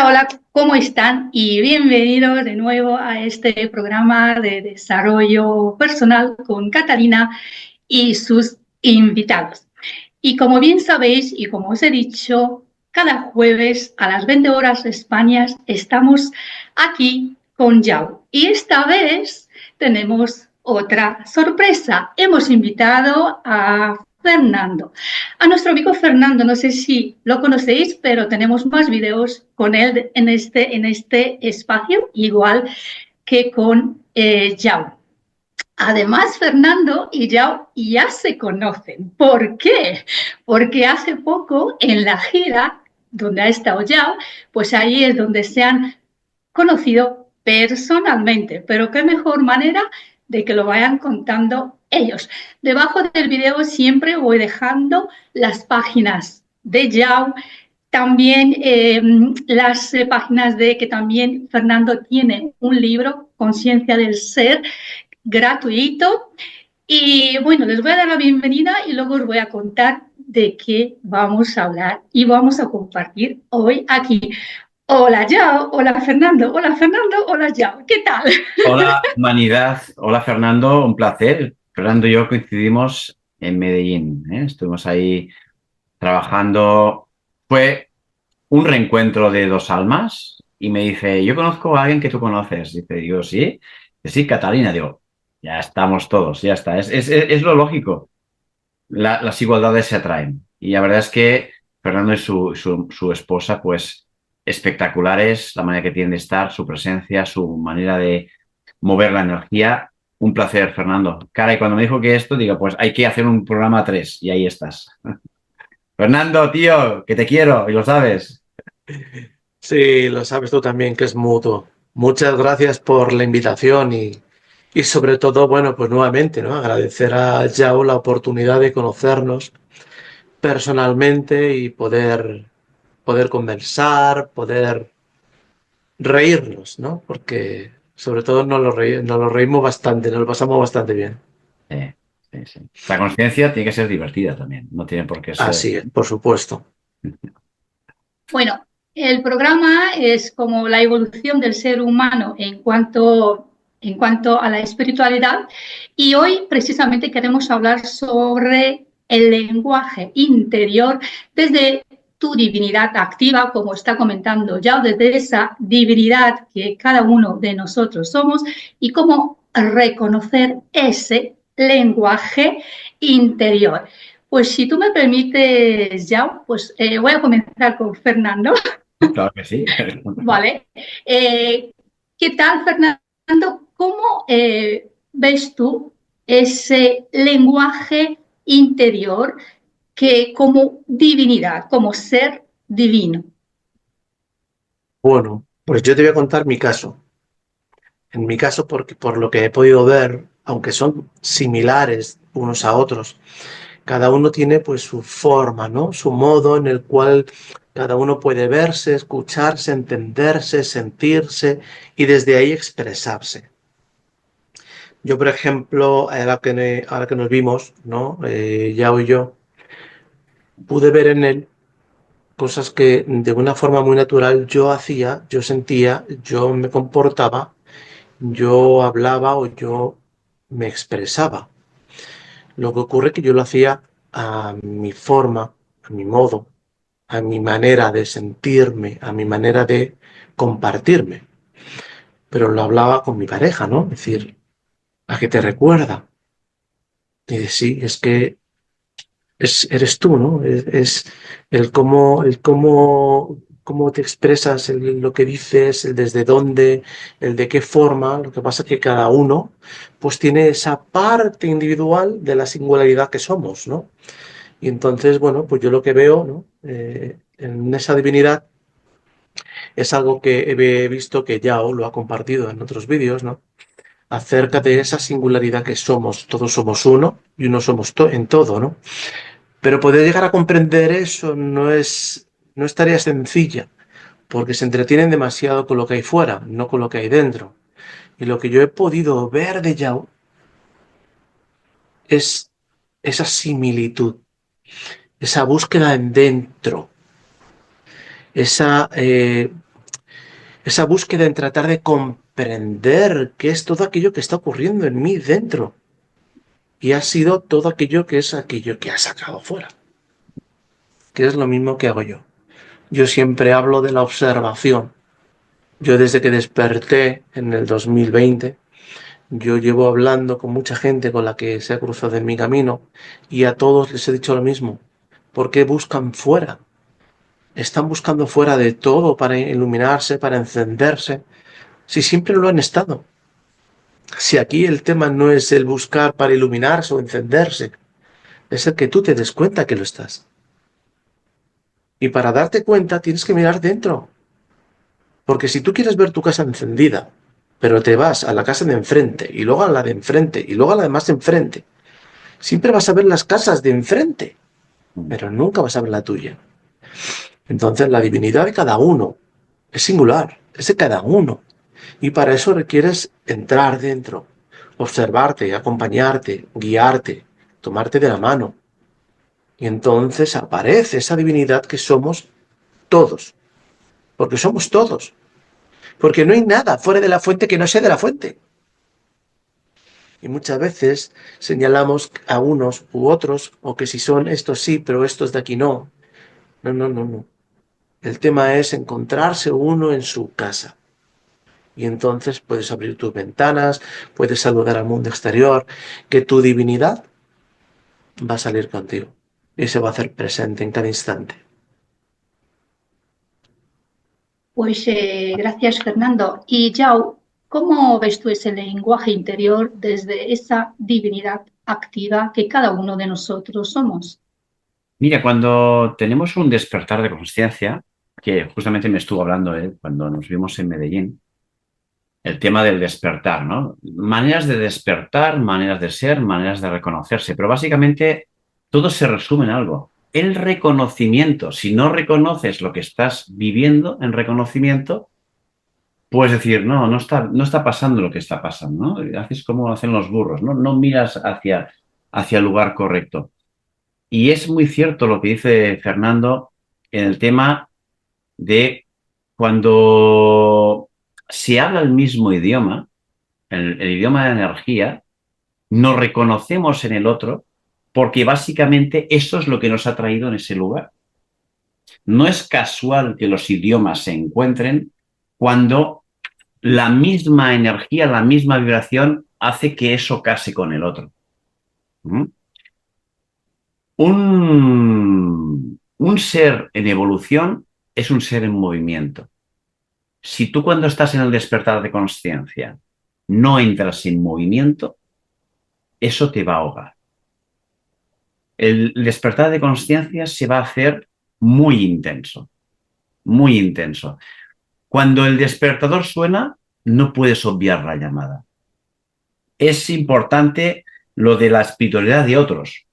Hola, hola, ¿cómo están? Y bienvenidos de nuevo a este programa de desarrollo personal con Catalina y sus invitados. Y como bien sabéis y como os he dicho, cada jueves a las 20 horas de España estamos aquí con Yao. Y esta vez tenemos otra sorpresa. Hemos invitado a Fernando. A nuestro amigo Fernando, no sé si lo conocéis, pero tenemos más videos con él en este espacio, igual que con Yao. Además, Fernando y Yao ya se conocen. ¿Por qué? Porque hace poco en la gira donde ha estado Yao, pues ahí es donde se han conocido personalmente. Pero qué mejor manera de que lo vayan contando ellos. Debajo del video siempre voy dejando las páginas de Yao, también las páginas de que también Fernando tiene un libro, Conciencia del Ser, gratuito. Y bueno, les voy a dar la bienvenida y luego os voy a contar de qué vamos a hablar y vamos a compartir hoy aquí. Hola, Yao. Hola, Fernando. Hola, Yao. ¿Qué tal? Hola, humanidad. Hola, Fernando. Un placer. Fernando y yo coincidimos en Medellín, ¿eh? Estuvimos ahí trabajando. Fue un reencuentro de dos almas y me dice, yo conozco a alguien que tú conoces. Digo, ¿sí? Sí, Catalina. Digo, ya estamos todos, ya está. Es lo lógico. Las igualdades se atraen. Y la verdad es que Fernando y su esposa, pues espectaculares, la manera que tienen de estar, su presencia, su manera de mover la energía. Un placer, Fernando. Cara, y cuando me dijo que esto, digo, pues hay que hacer un programa 3 y ahí estás. Fernando, tío, que te quiero y lo sabes. Sí, lo sabes tú también que es mutuo. Muchas gracias por la invitación y sobre todo, bueno, pues nuevamente, ¿no? Agradecer a Yao la oportunidad de conocernos personalmente y poder conversar, poder reírnos, ¿no? Porque sobre todo nos lo reímos bastante, nos lo pasamos bastante bien. Sí, sí, sí. La conciencia tiene que ser divertida también, no tiene por qué ser. Así es, por supuesto. Bueno, el programa es como la evolución del ser humano en cuanto a la espiritualidad y hoy precisamente queremos hablar sobre el lenguaje interior desde tu divinidad activa, como está comentando ya, desde esa divinidad que cada uno de nosotros somos y cómo reconocer ese lenguaje interior. Pues si tú me permites, ya, pues voy a comenzar con Fernando, Claro que sí. ¿vale? ¿Qué tal, Fernando? ¿Cómo ves tú ese lenguaje interior que como divinidad, como ser divino? Bueno, pues yo te voy a contar mi caso. En mi caso, porque por lo que he podido ver, aunque son similares unos a otros, cada uno tiene pues su forma, ¿no? Su modo en el cual cada uno puede verse, escucharse, entenderse, sentirse y desde ahí expresarse. Yo, por ejemplo, ahora que nos vimos, ¿no? Yao y yo, pude ver en él cosas que de una forma muy natural yo hacía, yo sentía, yo me comportaba, yo hablaba o yo me expresaba. Lo que ocurre es que yo lo hacía a mi forma, a mi modo, a mi manera de sentirme, a mi manera de compartirme. Pero lo hablaba con mi pareja, ¿no? Es decir, ¿a qué te recuerda? Y dice, sí, es que eres tú, ¿no? Es cómo te expresas, lo que dices, el desde dónde, el de qué forma. Lo que pasa es que cada uno, pues tiene esa parte individual de la singularidad que somos, ¿no? Y entonces, bueno, pues yo lo que veo, ¿no? En esa divinidad es algo que he visto que Yao lo ha compartido en otros vídeos, ¿no? Acerca de esa singularidad que somos, todos somos uno y uno somos en todo, ¿no? Pero poder llegar a comprender eso no es tarea sencilla, porque se entretienen demasiado con lo que hay fuera, no con lo que hay dentro. Y lo que yo he podido ver de Yao es esa similitud, esa búsqueda en dentro, esa esa búsqueda en tratar de comprender qué es todo aquello que está ocurriendo en mí dentro. Y ha sido todo aquello que es aquello que ha sacado fuera. Que es lo mismo que hago yo. Yo siempre hablo de la observación. Yo desde que desperté en el 2020, yo llevo hablando con mucha gente con la que se ha cruzado en mi camino y a todos les he dicho lo mismo. ¿Por qué buscan fuera? Están buscando fuera de todo para iluminarse, para encenderse, si siempre lo han estado. Si aquí el tema no es el buscar para iluminarse o encenderse, es el que tú te des cuenta que lo estás. Y para darte cuenta tienes que mirar dentro. Porque si tú quieres ver tu casa encendida, pero te vas a la casa de enfrente, y luego a la de enfrente, y luego a la de más enfrente, siempre vas a ver las casas de enfrente, pero nunca vas a ver la tuya. Entonces la divinidad de cada uno es singular, es de cada uno. Y para eso requieres entrar dentro, observarte, acompañarte, guiarte, tomarte de la mano. Y entonces aparece esa divinidad que somos todos, porque somos todos. Porque no hay nada fuera de la fuente que no sea de la fuente. Y muchas veces señalamos a unos u otros, o que si son estos sí, pero estos de aquí no. No, no, no, no. El tema es encontrarse uno en su casa. Y entonces puedes abrir tus ventanas, puedes saludar al mundo exterior, que tu divinidad va a salir contigo y se va a hacer presente en cada instante. Pues gracias, Fernando. Y Yao, ¿cómo ves tú ese lenguaje interior desde esa divinidad activa que cada uno de nosotros somos? Mira, cuando tenemos un despertar de conciencia, que justamente me estuvo hablando cuando nos vimos en Medellín, el tema del despertar, ¿no? Maneras de despertar, maneras de ser, maneras de reconocerse, pero básicamente todo se resume en algo. El reconocimiento, si no reconoces lo que estás viviendo en reconocimiento, puedes decir, no está pasando lo que está pasando, ¿no? Haces como hacen los burros, ¿no? No miras hacia el lugar correcto. Y es muy cierto lo que dice Fernando en el tema de cuando se habla el mismo idioma, el idioma de energía, nos reconocemos en el otro porque básicamente eso es lo que nos ha traído en ese lugar. No es casual que los idiomas se encuentren cuando la misma energía, la misma vibración hace que eso case con el otro. ¿Mm? Un ser en evolución es un ser en movimiento. Si tú cuando estás en el despertar de conciencia no entras en movimiento, eso te va a ahogar. El despertar de conciencia se va a hacer muy intenso, muy intenso. Cuando el despertador suena, no puedes obviar la llamada. Es importante lo de la espiritualidad de otros.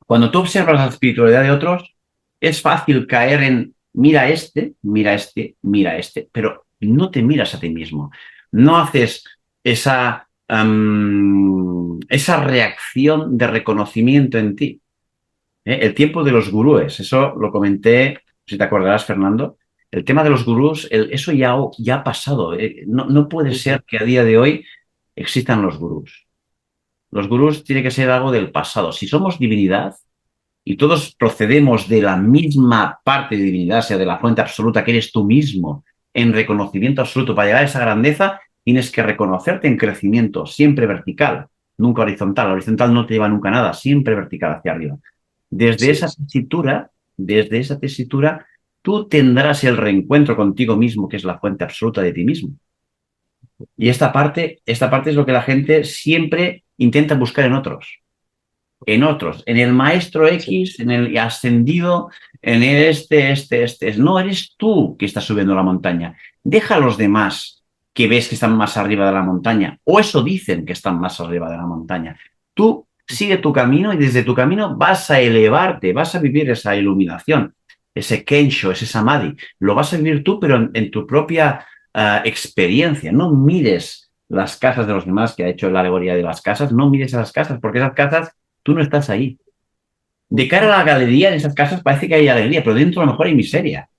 Cuando tú observas la espiritualidad de otros, es fácil caer en mira este, mira este, mira este, pero no te miras a ti mismo. No haces esa reacción de reconocimiento en ti. El tiempo de los gurúes, eso lo comenté, si te acordarás, Fernando. El tema de los gurús, eso ya ha pasado. No puede ser que a día de hoy existan los gurús. Los gurús tiene que ser algo del pasado. Si somos divinidad, y todos procedemos de la misma parte de divinidad, sea de la fuente absoluta que eres tú mismo, en reconocimiento absoluto. Para llegar a esa grandeza, tienes que reconocerte en crecimiento, siempre vertical, nunca horizontal. La horizontal no te lleva nunca a nada, siempre vertical hacia arriba. Desde esa tesitura, tú tendrás el reencuentro contigo mismo, que es la fuente absoluta de ti mismo. Y esta parte es lo que la gente siempre intenta buscar en otros, en el maestro X, en el ascendido, en el este. No, eres tú que estás subiendo la montaña. Deja a los demás que ves que están más arriba de la montaña, o eso dicen que están más arriba de la montaña. Tú sigue tu camino y desde tu camino vas a elevarte, vas a vivir esa iluminación, ese Kensho, ese Samadhi. Lo vas a vivir tú, pero en tu propia experiencia. No mires las casas de los demás, que ha hecho la alegoría de las casas, no mires esas casas, porque esas casas tú no estás ahí. De cara a la galería, en esas casas parece que hay alegría, pero dentro a lo mejor hay miseria.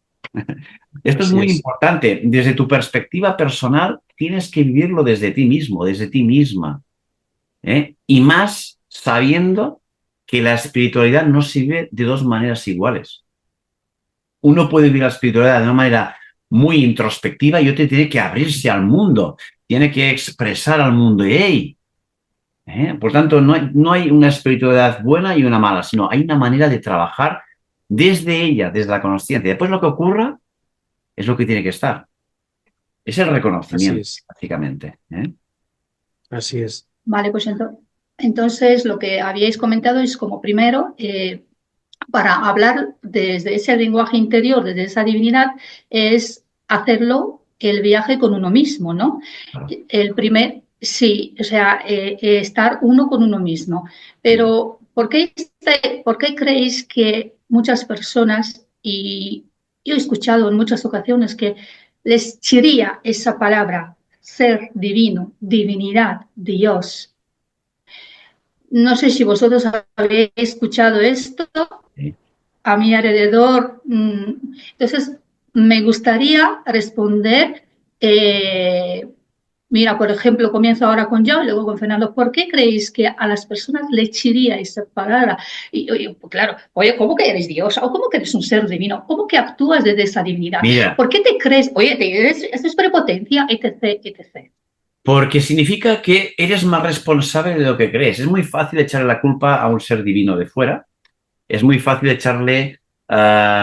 Esto es Así muy es. importante. Desde tu perspectiva personal, tienes que vivirlo desde ti mismo, desde ti misma. ¿Eh? Y más sabiendo que la espiritualidad no se vive de dos maneras iguales. Uno puede vivir la espiritualidad de una manera muy introspectiva y otro tiene que abrirse al mundo, tiene que expresar al mundo. ¡Ey! Por tanto, no hay una espiritualidad buena y una mala, sino hay una manera de trabajar desde ella, desde la consciencia. Después lo que ocurra es lo que tiene que estar. Es el Así reconocimiento, es. básicamente. Así es. Vale, pues entonces lo que habíais comentado es como primero, para hablar desde ese lenguaje interior, desde esa divinidad, es hacerlo el viaje con uno mismo, ¿no? Claro. El primer, sí, o sea, estar uno con uno mismo. Pero ¿por qué creéis que muchas personas, y yo he escuchado en muchas ocasiones que les chiría esa palabra, ser divino, divinidad, Dios? No sé si vosotros habéis escuchado esto Sí. a mi alrededor. Entonces, me gustaría responder, mira, por ejemplo, comienzo ahora con Joe y luego con Fernando. ¿Por qué creéis que a las personas le echiría esa palabra? Pues claro, oye, ¿cómo que eres Dios? ¿O cómo que eres un ser divino? ¿Cómo que actúas desde esa divinidad? Mira, ¿Por qué te crees? Oye, eso es prepotencia, etc, etc. porque significa que eres más responsable de lo que crees. Es muy fácil echarle la culpa a un ser divino de fuera. Es muy fácil echarle,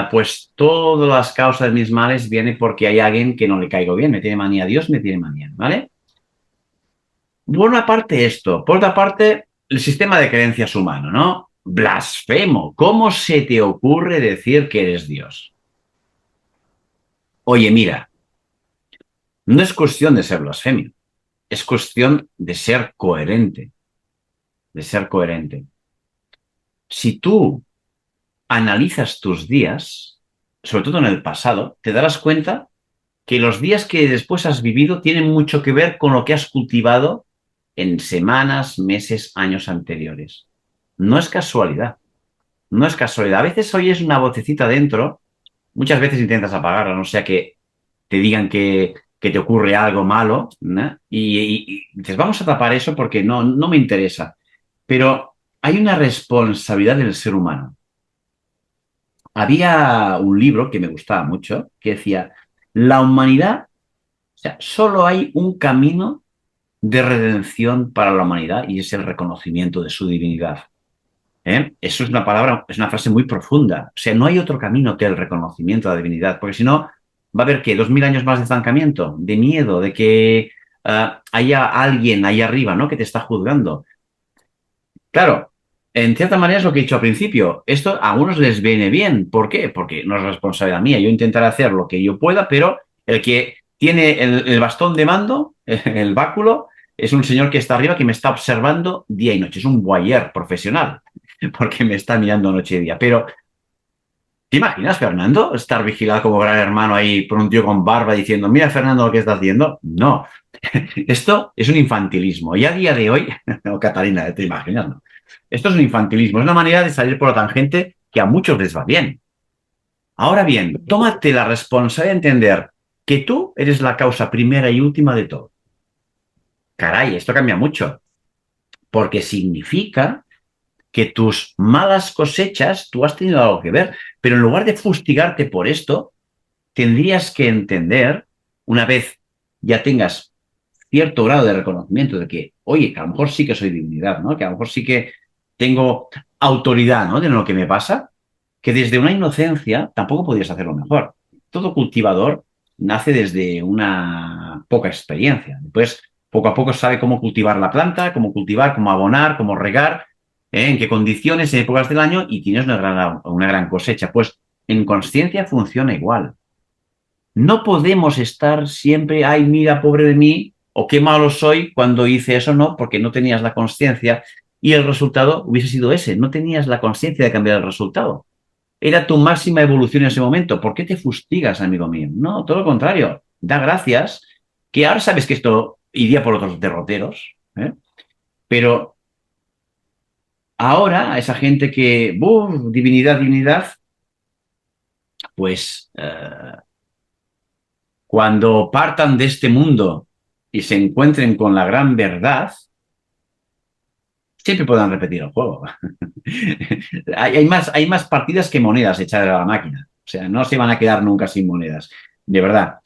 pues, todas las causas de mis males viene porque hay alguien que no le caigo bien. Me tiene manía Dios, me tiene manía, ¿vale? Por una parte esto. Por otra parte, el sistema de creencias humano, ¿no? Blasfemo. ¿Cómo se te ocurre decir que eres Dios? Oye, mira, no es cuestión de ser blasfemio. Es cuestión de ser coherente. De ser coherente. Si tú analizas tus días, sobre todo en el pasado, te darás cuenta que los días que después has vivido tienen mucho que ver con lo que has cultivado en semanas, meses, años anteriores. No es casualidad, no es casualidad. A veces oyes una vocecita dentro, muchas veces intentas apagarla, no sea que te digan que te ocurre algo malo, ¿no? Y dices, vamos a tapar eso porque no me interesa. Pero hay una responsabilidad del ser humano. Había un libro que me gustaba mucho que decía, la humanidad, o sea, solo hay un camino de redención para la humanidad y es el reconocimiento de su divinidad. Eso es una palabra, es una frase muy profunda. O sea, no hay otro camino que el reconocimiento de la divinidad, porque si no, va a haber que 2000 años más de estancamiento, de miedo, de que haya alguien ahí arriba, ¿no? Que te está juzgando. Claro, en cierta manera es lo que he dicho al principio. Esto a algunos les viene bien. ¿Por qué? Porque no es responsabilidad mía. Yo intentaré hacer lo que yo pueda, pero el que tiene el bastón de mando, el báculo, es un señor que está arriba que me está observando día y noche. Es un voyeur profesional, porque me está mirando noche y día. Pero, ¿te imaginas, Fernando, estar vigilado como gran hermano ahí por un tío con barba diciendo, mira, Fernando, lo que está haciendo? No. Esto es un infantilismo. Y a día de hoy, no, Catalina, te imaginas, ¿no? Esto es un infantilismo, es una manera de salir por la tangente que a muchos les va bien. Ahora bien, tómate la responsabilidad de entender que tú eres la causa primera y última de todo. Caray, esto cambia mucho, porque significa que tus malas cosechas, tú has tenido algo que ver, pero en lugar de fustigarte por esto, tendrías que entender, una vez ya tengas cierto grado de reconocimiento de que, oye, que a lo mejor sí que soy divinidad, ¿no? Que a lo mejor sí que tengo autoridad, ¿no? De lo que me pasa, que desde una inocencia tampoco podías hacerlo mejor. Todo cultivador nace desde una poca experiencia. Después, poco a poco sabe cómo cultivar la planta, cómo cultivar, cómo abonar, cómo regar, en qué condiciones, en épocas del año y tienes una gran cosecha. Pues en conciencia funciona igual. No podemos estar siempre, ay, mira, pobre de mí, o qué malo soy cuando hice eso, no, porque no tenías la conciencia y el resultado hubiese sido ese. No tenías la conciencia de cambiar el resultado. Era tu máxima evolución en ese momento. ¿Por qué te fustigas, amigo mío? No, todo lo contrario. Da gracias, que ahora sabes que esto iría por otros derroteros, ¿eh? Pero ahora, a esa gente que, ¡buf! Divinidad, divinidad, pues cuando partan de este mundo y se encuentren con la gran verdad, siempre podrán repetir el juego. Hay más partidas que monedas echadas a la máquina. O sea, no se van a quedar nunca sin monedas. De verdad.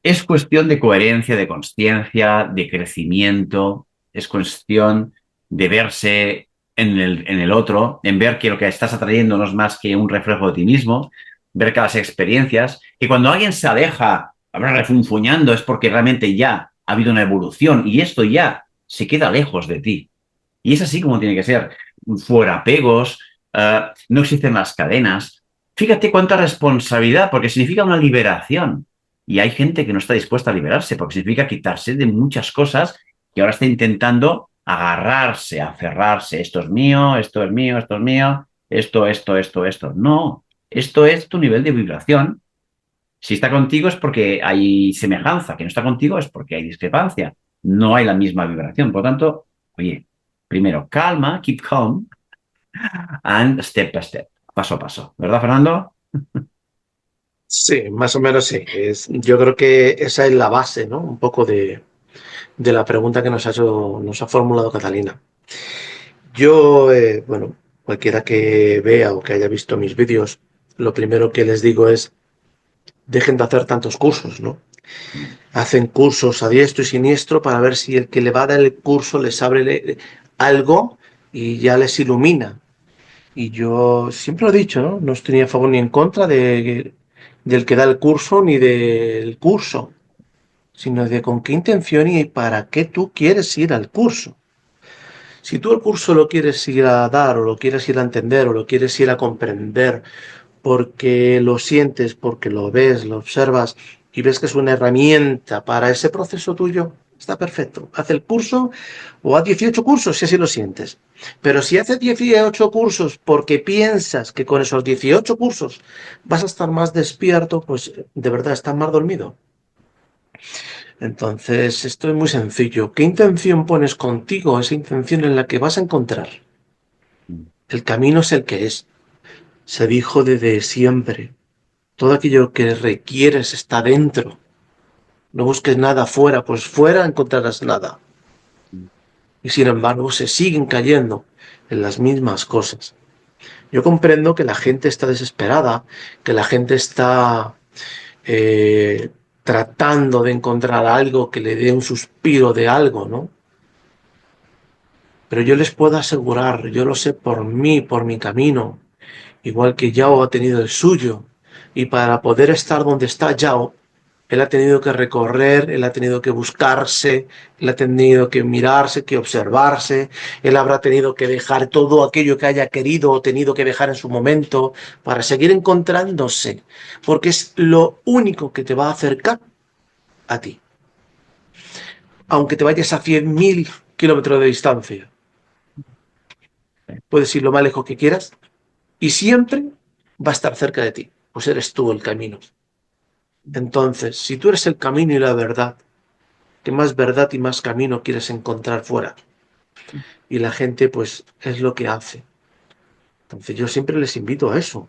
Es cuestión de coherencia, de consciencia, de crecimiento. Es cuestión de verse en el otro, en ver que lo que estás atrayendo no es más que un reflejo de ti mismo, ver que las experiencias, que cuando alguien se aleja, refunfuñando, es porque realmente ya ha habido una evolución y esto ya se queda lejos de ti. Y es así como tiene que ser. Fuera apegos, no existen las cadenas. Fíjate cuánta responsabilidad, porque significa una liberación. Y hay gente que no está dispuesta a liberarse, porque significa quitarse de muchas cosas que ahora está intentando agarrarse, aferrarse. Esto es mío, esto es mío, esto es mío, esto. No, esto es tu nivel de vibración. Si está contigo es porque hay semejanza, que no está contigo es porque hay discrepancia. No hay la misma vibración. Por lo tanto, oye, primero, calma, keep calm, and step by step, paso a paso. ¿Verdad, Fernando? Sí, más o menos sí. Yo creo que esa es la base, ¿no? Un poco de la pregunta que nos ha formulado Catalina. Yo, bueno, cualquiera que vea o que haya visto mis vídeos, lo primero que les digo es, dejen de hacer tantos cursos, ¿no? Hacen cursos a diestro y siniestro para ver si el que le va a dar el curso les abre algo y ya les ilumina. Y yo siempre lo he dicho, ¿no? No estoy ni a favor ni en contra del que da el curso ni del curso, sino de con qué intención y para qué tú quieres ir al curso. Si tú el curso lo quieres ir a dar o lo quieres ir a entender o lo quieres ir a comprender porque lo sientes, porque lo ves, lo observas y ves que es una herramienta para ese proceso tuyo, está perfecto. Haz el curso o haz 18 cursos si así lo sientes. Pero si haces 18 cursos porque piensas que con esos 18 cursos vas a estar más despierto, pues de verdad estás más dormido. Entonces, esto es muy sencillo. ¿Qué intención pones contigo? Esa intención en la que vas a encontrar. El camino es el que es. Se dijo desde siempre. Todo aquello que requieres está dentro. No busques nada fuera, pues fuera encontrarás nada. Y sin embargo, se siguen cayendo en las mismas cosas. Yo comprendo que la gente está desesperada, que la gente está tratando de encontrar algo que le dé un suspiro de algo, ¿no? Pero yo les puedo asegurar, yo lo sé por mí, por mi camino, igual que Yao ha tenido el suyo, y para poder estar donde está Yao, él ha tenido que recorrer, él ha tenido que buscarse, él ha tenido que mirarse, que observarse, él habrá tenido que dejar todo aquello que haya querido o tenido que dejar en su momento para seguir encontrándose, porque es lo único que te va a acercar a ti, aunque te vayas a 100.000 kilómetros de distancia. Puedes ir lo más lejos que quieras y siempre va a estar cerca de ti, pues eres tú el camino. Entonces, si tú eres el camino y la verdad, ¿qué más verdad y más camino quieres encontrar fuera? Y la gente, pues, es lo que hace. Entonces, yo siempre les invito a eso,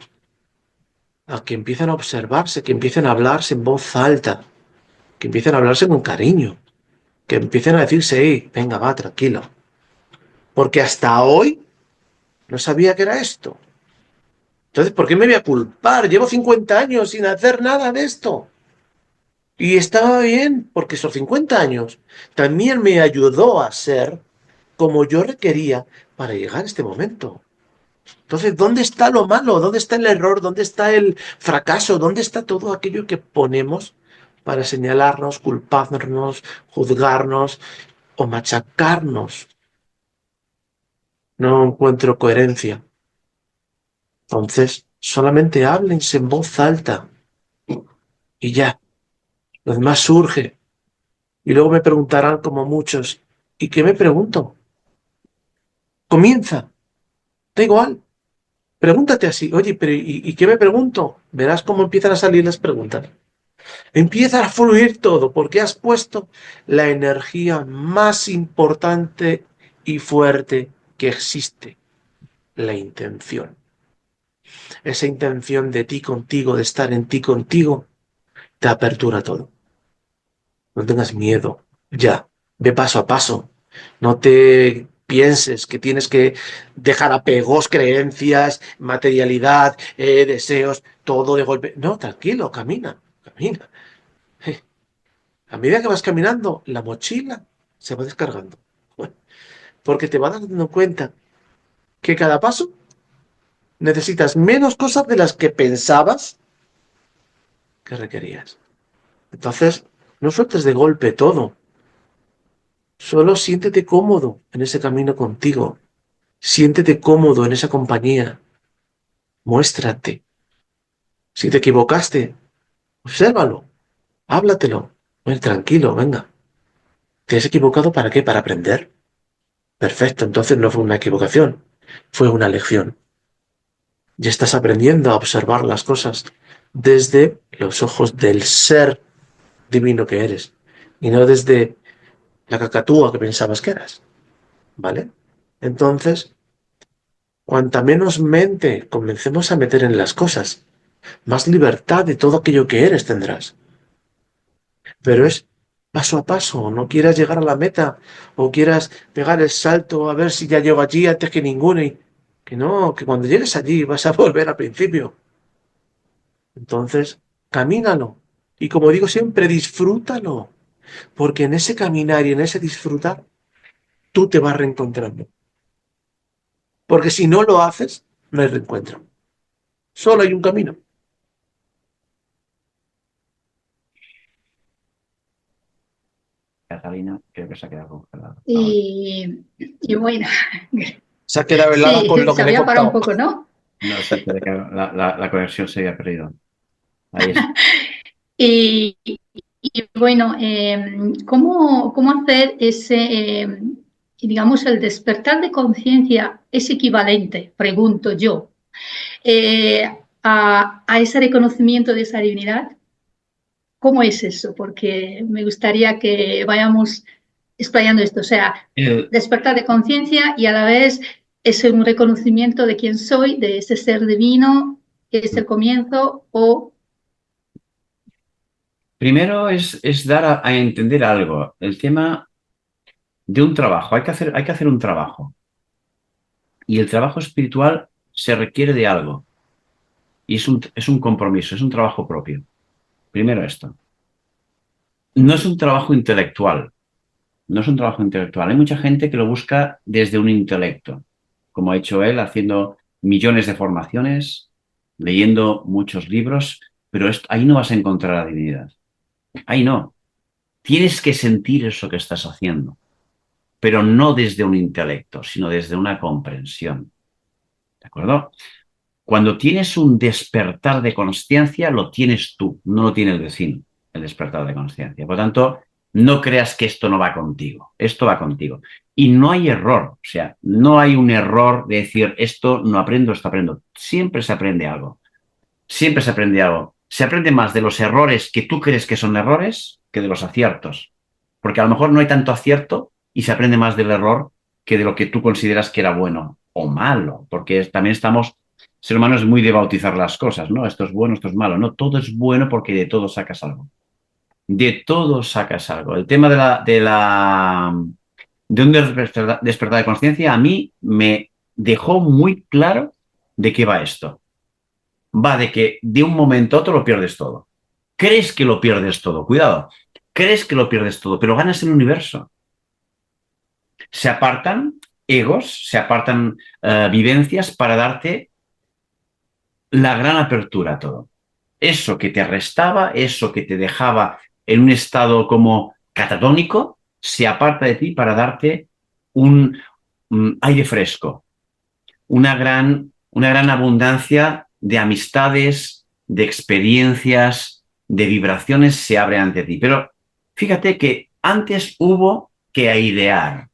a que empiecen a observarse, que empiecen a hablarse en voz alta, que empiecen a hablarse con cariño, que empiecen a decirse, hey, venga, va, tranquilo. Porque hasta hoy no sabía que era esto. Entonces, ¿por qué me voy a culpar? Llevo 50 años sin hacer nada de esto. Y estaba bien, porque esos 50 años también me ayudó a ser como yo requería para llegar a este momento. Entonces, ¿dónde está lo malo? ¿Dónde está el error? ¿Dónde está el fracaso? ¿Dónde está todo aquello que ponemos para señalarnos, culparnos, juzgarnos o machacarnos? No encuentro coherencia. Entonces, solamente háblense en voz alta y ya. Lo demás surge. Y luego me preguntarán como muchos, ¿y qué me pregunto? Comienza, da igual. Pregúntate así, oye, pero ¿y qué me pregunto? Verás cómo empiezan a salir las preguntas. Empieza a fluir todo porque has puesto la energía más importante y fuerte que existe, la intención. esa intención de ti contigo, de estar en ti contigo, te apertura todo. No tengas miedo, ya, ve paso a paso. No te pienses que tienes que dejar apegos, creencias, materialidad, deseos, todo de golpe. No, tranquilo, camina, camina. A medida que vas caminando, la mochila se va descargando. Bueno, porque te vas dando cuenta que cada paso necesitas menos cosas de las que pensabas que requerías. Entonces, no sueltes de golpe todo. Solo siéntete cómodo en ese camino contigo. Siéntete cómodo en esa compañía. Muéstrate. Si te equivocaste, obsérvalo. Háblatelo. Ven, tranquilo, venga. ¿Te has equivocado para qué? Para aprender. Perfecto, entonces no fue una equivocación. Fue una lección. Ya estás aprendiendo a observar las cosas desde los ojos del ser divino que eres y no desde la cacatúa que pensabas que eras. ¿Vale? Entonces, cuanta menos mente comencemos a meter en las cosas, más libertad de todo aquello que eres tendrás. Pero es paso a paso, no quieras llegar a la meta o quieras pegar el salto a ver si ya llego allí antes que ninguno y que no, que cuando llegues allí vas a volver al principio. Entonces, camínalo. Y como digo siempre, disfrútalo. Porque en ese caminar y en ese disfrutar, tú te vas reencontrando. Porque si no lo haces, no hay reencuentro. Solo hay un camino. Catalina, creo que se ha quedado congelada. Y bueno, Se ha quedado helada con sí, lo se que le he había parado un contado. poco, ¿no? No sé, pero que la conexión se había perdido. Ahí está. Y, y bueno, ¿cómo hacer ese, digamos, el despertar de conciencia es equivalente, pregunto yo, eh, a ese reconocimiento de esa divinidad? ¿Cómo es eso? Porque me gustaría que vayamos explayando esto, o sea, El- despertar de conciencia y a la vez es un reconocimiento de quién soy, de ese ser divino, que es el comienzo o... Primero es dar a entender algo. El tema de un trabajo. Hay que hacer un trabajo. Y el trabajo espiritual se requiere de algo. Y es un compromiso, es un trabajo propio. Primero esto. No es un trabajo intelectual. No es un trabajo intelectual. Hay mucha gente que lo busca desde un intelecto, como ha hecho él, haciendo millones de formaciones, leyendo muchos libros, pero ahí no vas a encontrar la divinidad. Ahí no. Tienes que sentir eso que estás haciendo, pero no desde un intelecto, sino desde una comprensión. ¿De acuerdo? Cuando tienes un despertar de conciencia, lo tienes tú, no lo tiene el vecino, el despertar de conciencia. Por lo tanto, no creas que esto no va contigo, esto va contigo. Y no hay error, o sea, no hay un error de decir esto no aprendo, esto aprendo. Siempre se aprende algo, siempre se aprende algo. Se aprende más de los errores que tú crees que son errores que de los aciertos. Porque a lo mejor no hay tanto acierto y se aprende más del error que de lo que tú consideras que era bueno o malo. Porque también estamos, ser humano es muy de bautizar las cosas, ¿no? Esto es bueno, esto es malo. No, todo es bueno porque de todo sacas algo. De todo sacas algo. El tema de un despertar de conciencia a mí me dejó muy claro de qué va esto. Va de que de un momento a otro lo pierdes todo. Crees que lo pierdes todo, cuidado. Crees que lo pierdes todo, pero ganas el universo. Se apartan egos, se apartan vivencias para darte la gran apertura a todo. Eso que te arrestaba, eso que te dejaba en un estado como catatónico, se aparta de ti para darte un aire fresco, una gran abundancia de amistades, de experiencias, de vibraciones se abre ante ti. Pero fíjate que antes hubo que airear.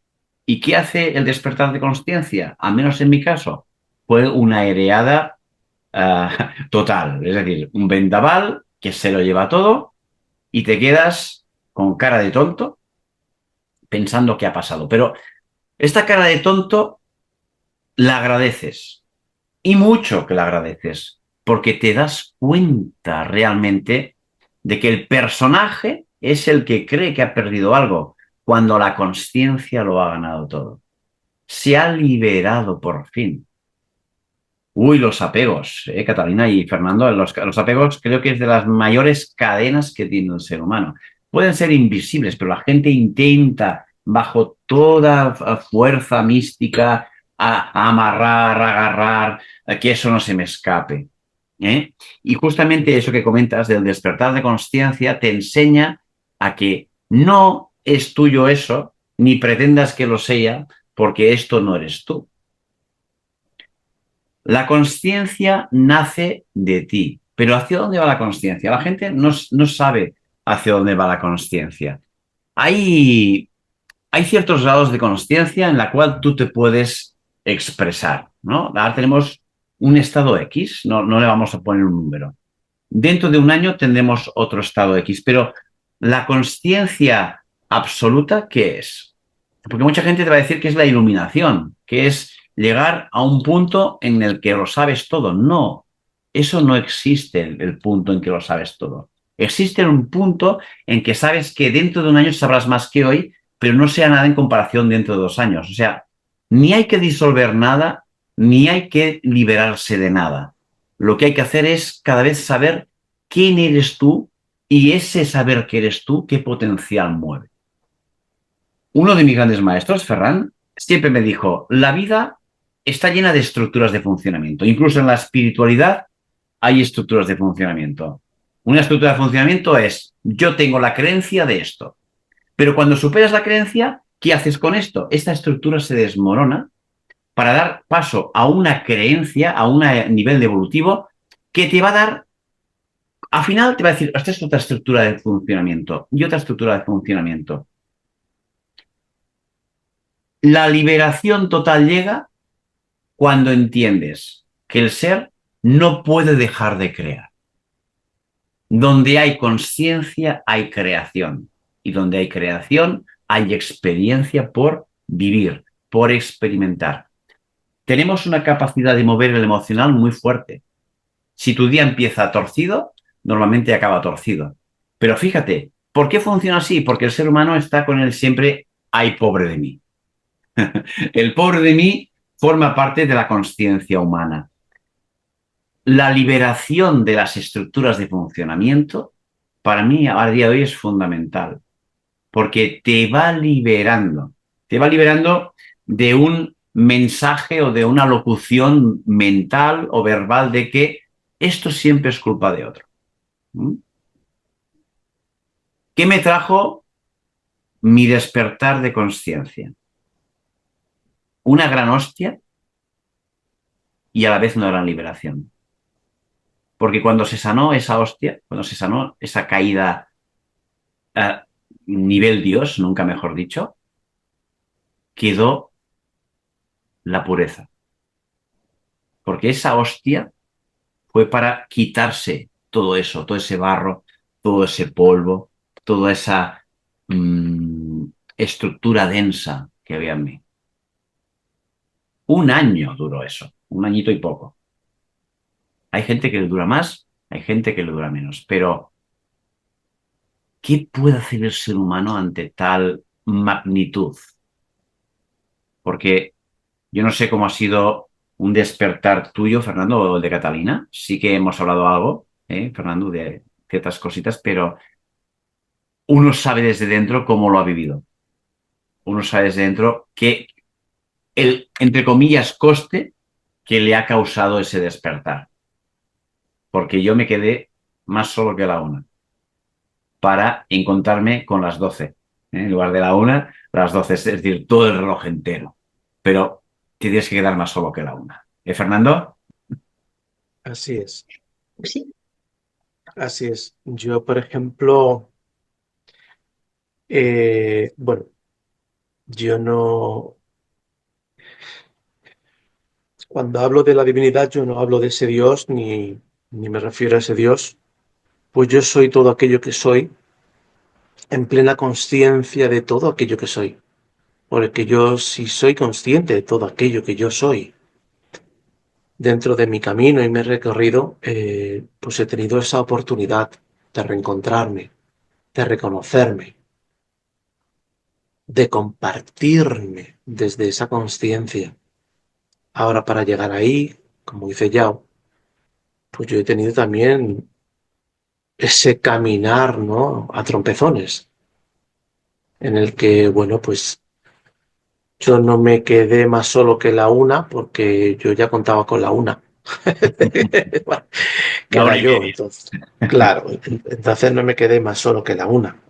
¿Y qué hace el despertar de conciencia? Al menos en mi caso, fue una aireada total. Es decir, un vendaval que se lo lleva todo y te quedas con cara de tonto pensando qué ha pasado. Pero esta cara de tonto la agradeces y mucho que le agradeces, porque te das cuenta realmente de que el personaje es el que cree que ha perdido algo, cuando la consciencia lo ha ganado todo. Se ha liberado por fin. Uy, los apegos, Catalina y Fernando, los apegos creo que es de las mayores cadenas que tiene el ser humano. Pueden ser invisibles, pero la gente intenta, bajo toda fuerza mística, a amarrar, agarrar, a que eso no se me escape. ¿Eh? Y justamente eso que comentas del despertar de conciencia te enseña a que no es tuyo eso, ni pretendas que lo sea, porque esto no eres tú. La conciencia nace de ti, pero ¿hacia dónde va la conciencia? La gente no sabe hacia dónde va la conciencia. Hay ciertos grados de conciencia en la cual tú te puedes expresar, ¿no? Ahora tenemos un estado X, no le vamos a poner un número. Dentro de un año tendremos otro estado X, pero la conciencia absoluta, ¿qué es? Porque mucha gente te va a decir que es la iluminación, que es llegar a un punto en el que lo sabes todo. No, eso no existe, el punto en que lo sabes todo. Existe un punto en que sabes que dentro de un año sabrás más que hoy, pero no sea nada en comparación dentro de 2 años. O sea, ni hay que disolver nada, ni hay que liberarse de nada. Lo que hay que hacer es cada vez saber quién eres tú y ese saber que eres tú, qué potencial mueve. Uno de mis grandes maestros, Ferran, siempre me dijo, la vida está llena de estructuras de funcionamiento. Incluso en la espiritualidad hay estructuras de funcionamiento. Una estructura de funcionamiento es, yo tengo la creencia de esto. Pero cuando superas la creencia, ¿qué haces con esto? Esta estructura se desmorona para dar paso a una creencia, a un nivel evolutivo que te va a dar, al final te va a decir, esta es otra estructura de funcionamiento y otra estructura de funcionamiento. La liberación total llega cuando entiendes que el ser no puede dejar de crear. Donde hay conciencia hay creación y donde hay creación hay experiencia por vivir, por experimentar. Tenemos una capacidad de mover el emocional muy fuerte. Si tu día empieza torcido, normalmente acaba torcido. Pero fíjate, ¿por qué funciona así? Porque el ser humano está con él siempre, ay, pobre de mí. El pobre de mí forma parte de la consciencia humana. La liberación de las estructuras de funcionamiento, para mí, a día de hoy, es fundamental, porque te va liberando de un mensaje o de una locución mental o verbal de que esto siempre es culpa de otro. ¿Qué me trajo mi despertar de conciencia? Una gran hostia y a la vez una gran liberación. Porque cuando se sanó esa hostia, cuando se sanó esa caída a nivel Dios, nunca mejor dicho, quedó la pureza. Porque esa hostia fue para quitarse todo eso, todo ese barro, todo ese polvo, toda esa estructura densa que había en mí. 1 año duró eso, 1 añito y poco. Hay gente que le dura más, hay gente que le dura menos, pero ¿qué puede hacer el ser humano ante tal magnitud? Porque yo no sé cómo ha sido un despertar tuyo, Fernando, o el de Catalina. Sí que hemos hablado algo, Fernando, de ciertas cositas, pero uno sabe desde dentro cómo lo ha vivido. Uno sabe desde dentro que el, entre comillas, coste que le ha causado ese despertar. Porque yo me quedé más solo que la una para encontrarme con las 12. En lugar de la una, las 12, es decir, todo el reloj entero. Pero te tienes que quedar más solo que la una. Fernando? Así es, Sí. así es. Yo, por ejemplo, bueno, yo no, cuando hablo de la divinidad, yo no hablo de ese Dios ni me refiero a ese Dios, pues yo soy todo aquello que soy en plena conciencia de todo aquello que soy. Porque yo sí soy consciente de todo aquello que yo soy. dentro de mi camino y mi recorrido, pues he tenido esa oportunidad de reencontrarme, de reconocerme, de compartirme desde esa conciencia. Ahora, para llegar ahí, como dice Yao, pues yo he tenido también ese caminar, ¿no? A trompezones, en el que, bueno, pues yo no me quedé más solo que la una, porque yo ya contaba con la una. Bueno, que La era una y yo, media. entonces. Claro, entonces no me quedé más solo que la una.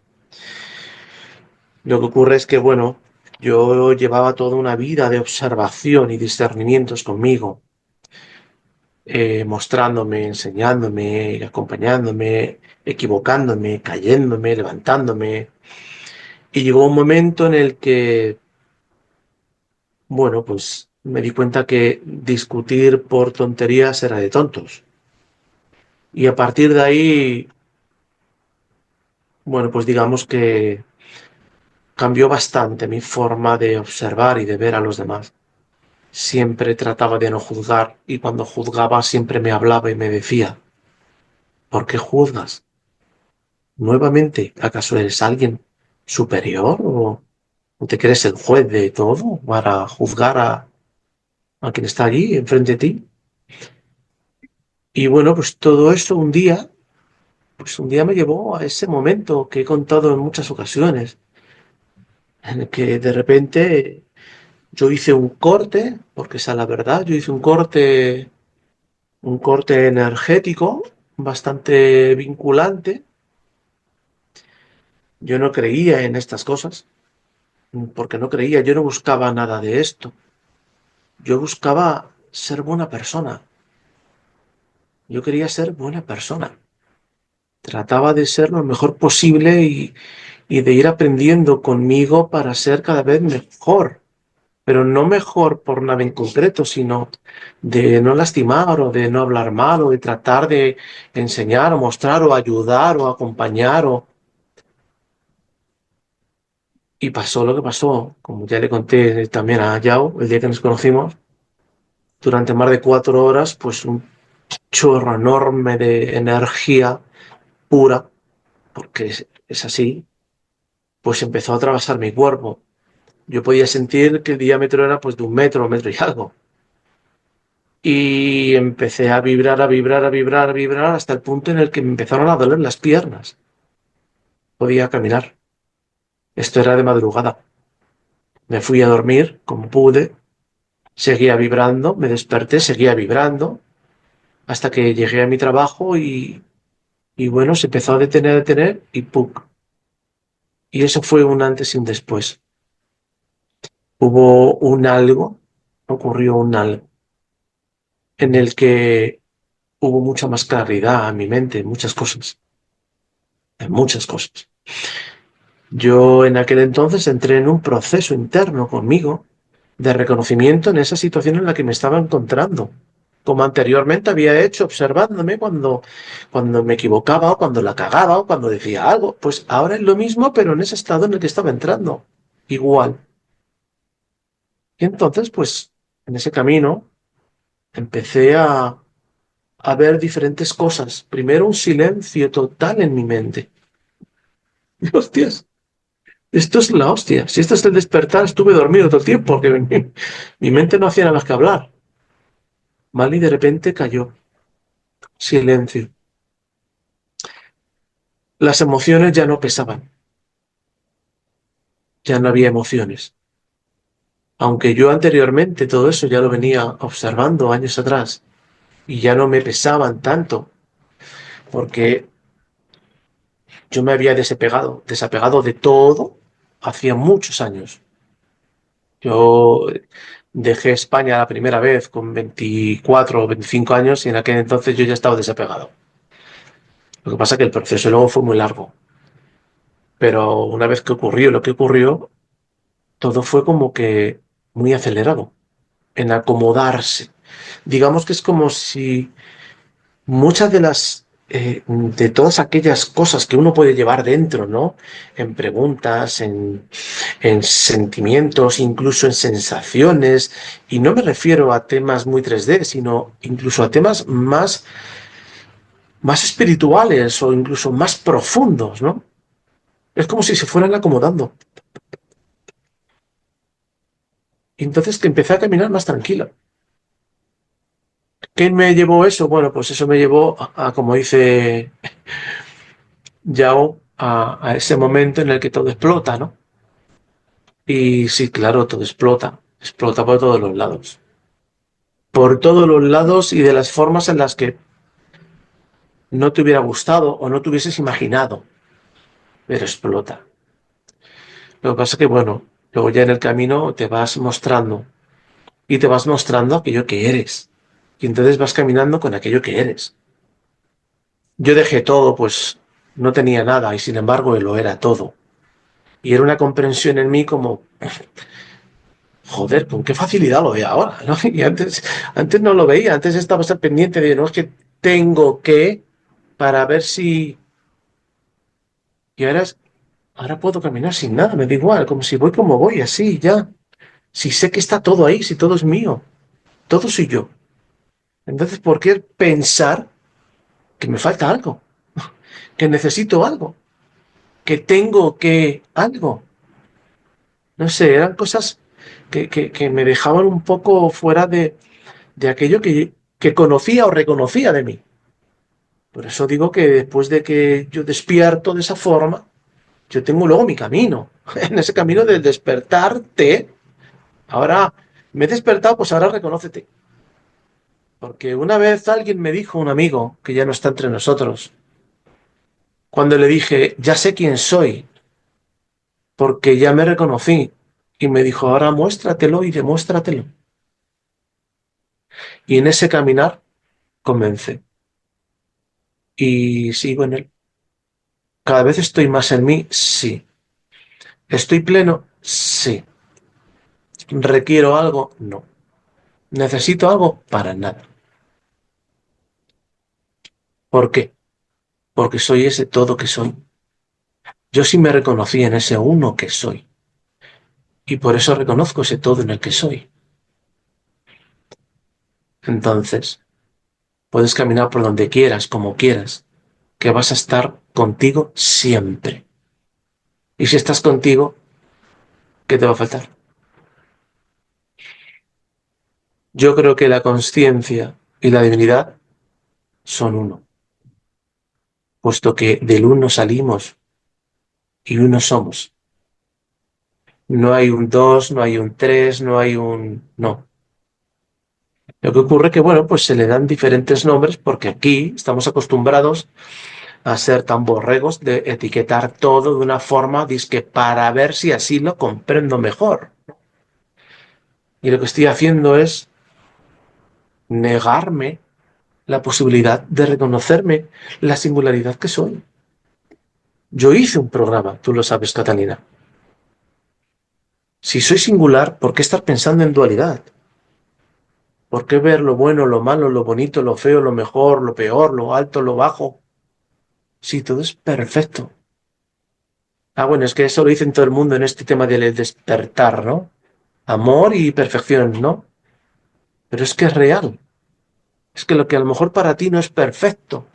Lo que ocurre es que, bueno, yo llevaba toda una vida de observación y discernimientos conmigo, mostrándome, enseñándome, acompañándome, equivocándome, cayéndome, levantándome. Y llegó un momento en el que, bueno, pues me di cuenta que discutir por tonterías era de tontos. Y a partir de ahí, bueno, pues digamos que cambió bastante mi forma de observar y de ver a los demás. Siempre trataba de no juzgar y cuando juzgaba siempre me hablaba y me decía, ¿por qué juzgas? Nuevamente, ¿acaso eres alguien superior o te crees el juez de todo para juzgar a quien está allí enfrente de ti? Y bueno, pues todo eso pues un día me llevó a ese momento que he contado en muchas ocasiones, en el que de repente yo hice un corte, porque esa es la verdad, yo hice un corte energético bastante vinculante. Yo no creía en estas cosas, porque no creía, yo no buscaba nada de esto. Yo buscaba ser buena persona. Yo quería ser buena persona. Trataba de ser lo mejor posible y de ir aprendiendo conmigo para ser cada vez mejor. Pero no mejor por nada en concreto, sino de no lastimar o de no hablar mal o de tratar de enseñar o mostrar o ayudar o acompañar o... Y pasó lo que pasó, como ya le conté también a Yao el día que nos conocimos, durante más de 4 horas, pues un chorro enorme de energía pura, porque es así, pues empezó a atravesar mi cuerpo. Yo podía sentir que el diámetro era pues de 1 metro, 1 metro y algo. Y empecé a vibrar, a vibrar, a vibrar, a vibrar, hasta el punto en el que me empezaron a doler las piernas. Podía caminar. Esto era de madrugada. Me fui a dormir como pude, seguía vibrando, me desperté, seguía vibrando, hasta que llegué a mi trabajo y bueno, se empezó a detener y ¡puc! Y eso fue un antes y un después. Hubo un algo, ocurrió un algo, en el que hubo mucha más claridad en mi mente, en muchas cosas. Yo en aquel entonces entré en un proceso interno conmigo de reconocimiento en esa situación en la que me estaba encontrando, como anteriormente había hecho observándome cuando me equivocaba o cuando la cagaba o cuando decía algo. Pues ahora es lo mismo, pero en ese estado en el que estaba entrando. Igual. Y entonces, pues, en ese camino empecé a ver diferentes cosas. Primero un silencio total en mi mente. Y, hostias, esto es la hostia. Si esto es el despertar, estuve dormido todo el tiempo porque mi mente no hacía nada más que hablar. ¿Vale? Y de repente cayó. Silencio. Las emociones ya no pesaban. Ya no había emociones. Aunque yo anteriormente todo eso ya lo venía observando años atrás y ya no me pesaban tanto porque yo me había desapegado de todo hacía muchos años. Yo dejé España la primera vez con 24 o 25 años y en aquel entonces yo ya estaba desapegado. Lo que pasa es que el proceso luego fue muy largo. Pero una vez que ocurrió lo que ocurrió, todo fue como que muy acelerado, en acomodarse. Digamos que es como si muchas de las de todas aquellas cosas que uno puede llevar dentro, ¿no? En preguntas, en sentimientos, incluso en sensaciones. Y no me refiero a temas muy 3D, sino incluso a temas más espirituales o incluso más profundos, ¿no? Es como si se fueran acomodando. Y entonces que empecé a caminar más tranquilo. ¿Qué me llevó eso? Bueno, pues eso me llevó como dice Yao, a ese momento en el que todo explota, ¿no? Y sí, claro, todo explota. Explota por todos los lados. Por todos los lados y de las formas en las que no te hubiera gustado o no te hubieses imaginado. Pero explota. Lo que pasa es que, bueno, luego ya en el camino te vas mostrando y te vas mostrando aquello que eres. Y entonces vas caminando con aquello que eres. Yo dejé todo, pues no tenía nada y sin embargo lo era todo. Y era una comprensión en mí como, joder, con qué facilidad lo veo ahora, ¿no? Y antes no lo veía, antes estaba estar pendiente de, no, es que tengo que, para ver si... Y ahora puedo caminar sin nada, me da igual, como si voy como voy, así, ya. Si sé que está todo ahí, si todo es mío, todo soy yo. Entonces, ¿por qué pensar que me falta algo? Que necesito algo, que tengo que algo. No sé, eran cosas que me dejaban un poco fuera de aquello que conocía o reconocía de mí. Por eso digo que después de que yo despierto de esa forma, yo tengo luego mi camino. En ese camino del despertarte, ahora me he despertado, pues ahora reconócete. Porque una vez alguien me dijo, un amigo, que ya no está entre nosotros, cuando le dije, ya sé quién soy, porque ya me reconocí, y me dijo, ahora muéstratelo y demuéstratelo. Y en ese caminar comencé. Y sigo en él. Cada vez estoy más en mí, sí. ¿Estoy pleno? Sí. ¿Requiero algo? No. ¿Necesito algo? Para nada. ¿Por qué? Porque soy ese todo que soy. Yo sí me reconocí en ese uno que soy. Y por eso reconozco ese todo en el que soy. Entonces, puedes caminar por donde quieras, como quieras, que vas a estar contigo siempre. Y si estás contigo, ¿qué te va a faltar? Yo creo que la conciencia y la divinidad son uno, puesto que del uno salimos y uno somos. No hay un dos, no hay un tres, no hay un... No. Lo que ocurre que, bueno, pues se le dan diferentes nombres porque aquí estamos acostumbrados a ser tan borregos de etiquetar todo de una forma, dizque para ver si así lo comprendo mejor. Y lo que estoy haciendo es negarme la posibilidad de reconocerme la singularidad que soy. Yo hice un programa, tú lo sabes, Catalina. Si soy singular, ¿por qué estar pensando en dualidad? ¿Por qué ver lo bueno, lo malo, lo bonito, lo feo, lo mejor, lo peor, lo alto, lo bajo? Si todo es perfecto. Ah, bueno, es que eso lo dicen todo el mundo en este tema del despertar, ¿no? Amor y perfección, ¿no? Pero es que es real. Es que lo que a lo mejor para ti no es perfecto,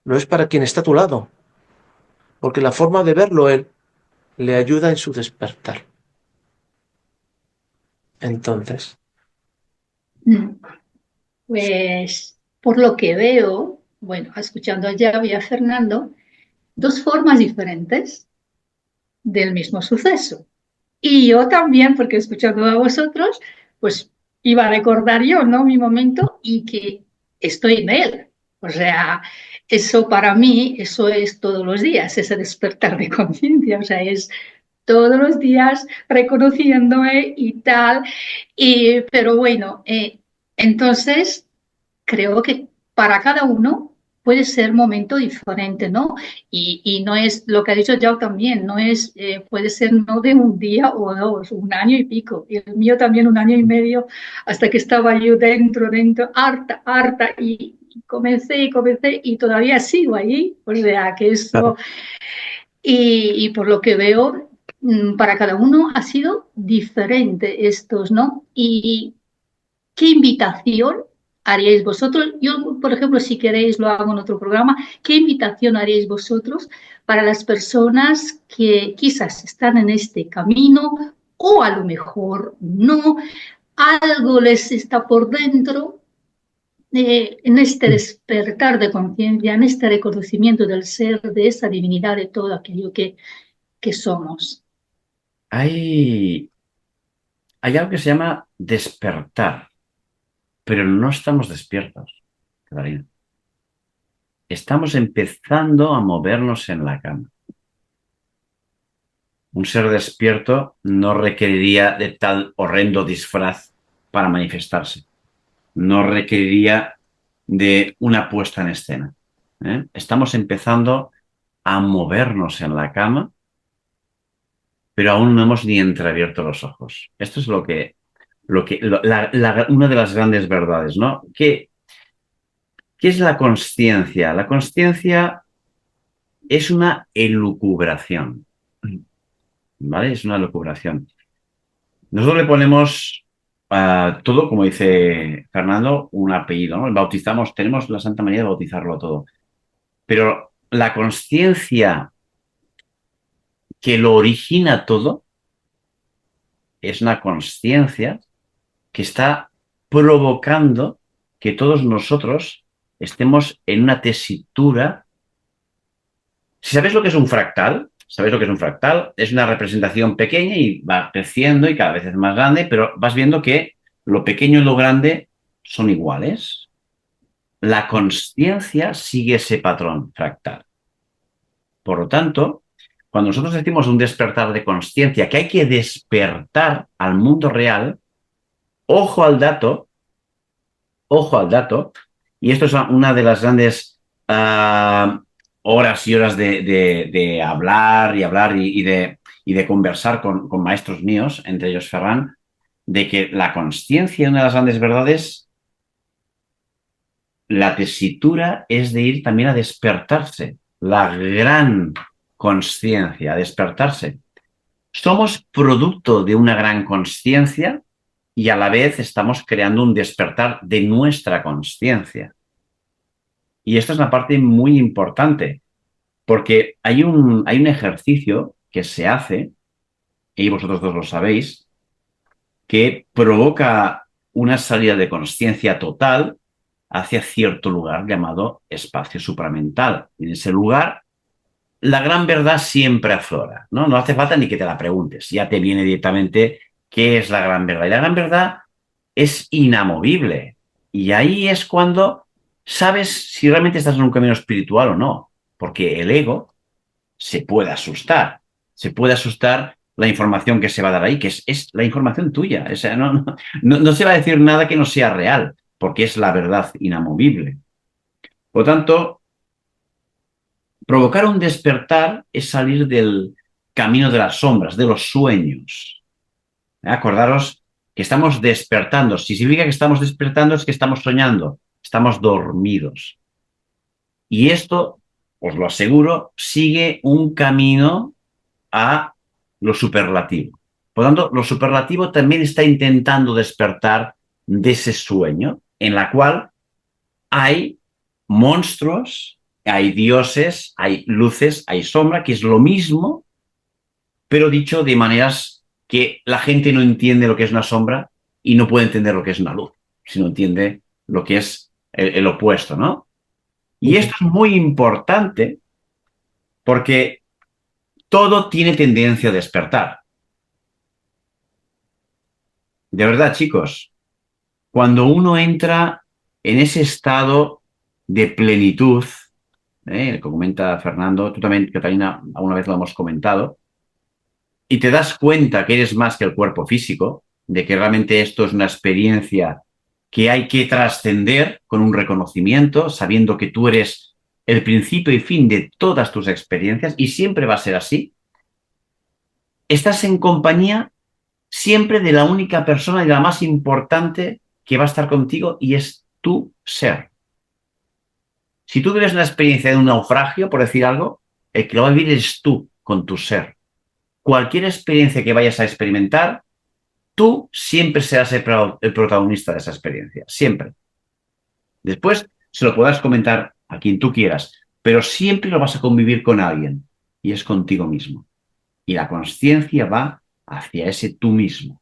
lo es para quien está a tu lado. Porque la forma de verlo él le ayuda en su despertar. Entonces, Mm. Pues por lo que veo, bueno, escuchando a Javi y a Fernando, dos formas diferentes del mismo suceso. Y yo también, porque escuchando a vosotros, pues iba a recordar yo, ¿no? Mi momento y que estoy en él. O sea, eso para mí, eso es todos los días, ese despertar de conciencia. O sea, es todos los días reconociéndome y tal. Pero bueno, entonces creo que para cada uno puede ser momento diferente, ¿no? Y no es lo que ha dicho Yao también, no es, puede ser no de un día o dos, un año y pico. Y el mío también un año y medio, hasta que estaba yo dentro, harta, harta. comencé y todavía sigo allí, o sea que Claro. eso, y por lo que veo, para cada uno ha sido diferente estos, ¿no? Y ¿qué invitación haríais vosotros? Yo, por ejemplo, si queréis, lo hago en otro programa. ¿Qué invitación haríais vosotros para las personas que quizás están en este camino o a lo mejor no? Algo les está por dentro, en este despertar de conciencia, en este reconocimiento del ser, de esa divinidad, de todo aquello que somos. Hay algo que se llama despertar, pero no estamos despiertos, Catalina. Estamos empezando a movernos en la cama. Un ser despierto no requeriría de tal horrendo disfraz para manifestarse. No requeriría de una puesta en escena. Estamos empezando a movernos en la cama, pero aún no hemos ni entreabierto los ojos. Esto es una de las grandes verdades, ¿no? ¿Qué es la consciencia? La consciencia es una elucubración, ¿vale? Es una elucubración. Nosotros le ponemos a todo, como dice Fernando, un apellido, ¿no? Bautizamos, tenemos la santa manía de bautizarlo todo. Pero la consciencia que lo origina todo es una consciencia que está provocando que todos nosotros estemos en una tesitura. Si sabéis lo que es un fractal, ¿sabéis lo que es un fractal? Es una representación pequeña y va creciendo y cada vez es más grande, pero vas viendo que lo pequeño y lo grande son iguales. La consciencia sigue ese patrón fractal. Por lo tanto, cuando nosotros decimos un despertar de consciencia, que hay que despertar al mundo real, ojo al dato, ojo al dato, y esto es una de las grandes horas y horas de hablar y hablar y de conversar con maestros míos, entre ellos Ferran, de que la consciencia, una de las grandes verdades, la tesitura es de ir también a despertarse, la gran consciencia, a despertarse. Somos producto de una gran consciencia y a la vez estamos creando un despertar de nuestra consciencia. Y esta es una parte muy importante, porque hay un ejercicio que se hace, y vosotros dos lo sabéis, que provoca una salida de consciencia total hacia cierto lugar llamado espacio supramental. En ese lugar, la gran verdad siempre aflora, ¿no? No hace falta ni que te la preguntes, ya te viene directamente qué es la gran verdad. Y la gran verdad es inamovible. Y ahí es cuando sabes si realmente estás en un camino espiritual o no, porque el ego se puede asustar. Se puede asustar la información que se va a dar ahí, que es la información tuya. O sea, no se va a decir nada que no sea real, porque es la verdad inamovible. Por lo tanto, provocar un despertar es salir del camino de las sombras, de los sueños. Acordaros que estamos despertando. Si significa que estamos despertando es que estamos soñando, estamos dormidos. Y esto, os lo aseguro, sigue un camino a lo superlativo. Por lo tanto, lo superlativo también está intentando despertar de ese sueño en la cual hay monstruos, hay dioses, hay luces, hay sombra, que es lo mismo, pero dicho de maneras que la gente no entiende lo que es una sombra y no puede entender lo que es una luz, si no entiende lo que es el opuesto, ¿no? Y esto es muy importante porque todo tiene tendencia a despertar. De verdad, chicos, cuando uno entra en ese estado de plenitud, que comenta Fernando, tú también, Catalina, alguna vez lo hemos comentado, y te das cuenta que eres más que el cuerpo físico, de que realmente esto es una experiencia que hay que trascender con un reconocimiento, sabiendo que tú eres el principio y fin de todas tus experiencias y siempre va a ser así, estás en compañía siempre de la única persona y la más importante que va a estar contigo y es tu ser. Si tú vives una experiencia de un naufragio, por decir algo, el que lo va a vivir es tú, con tu ser. Cualquier experiencia que vayas a experimentar, tú siempre serás el protagonista de esa experiencia, siempre. Después se lo podrás comentar a quien tú quieras, pero siempre lo vas a convivir con alguien, y es contigo mismo. Y la consciencia va hacia ese tú mismo,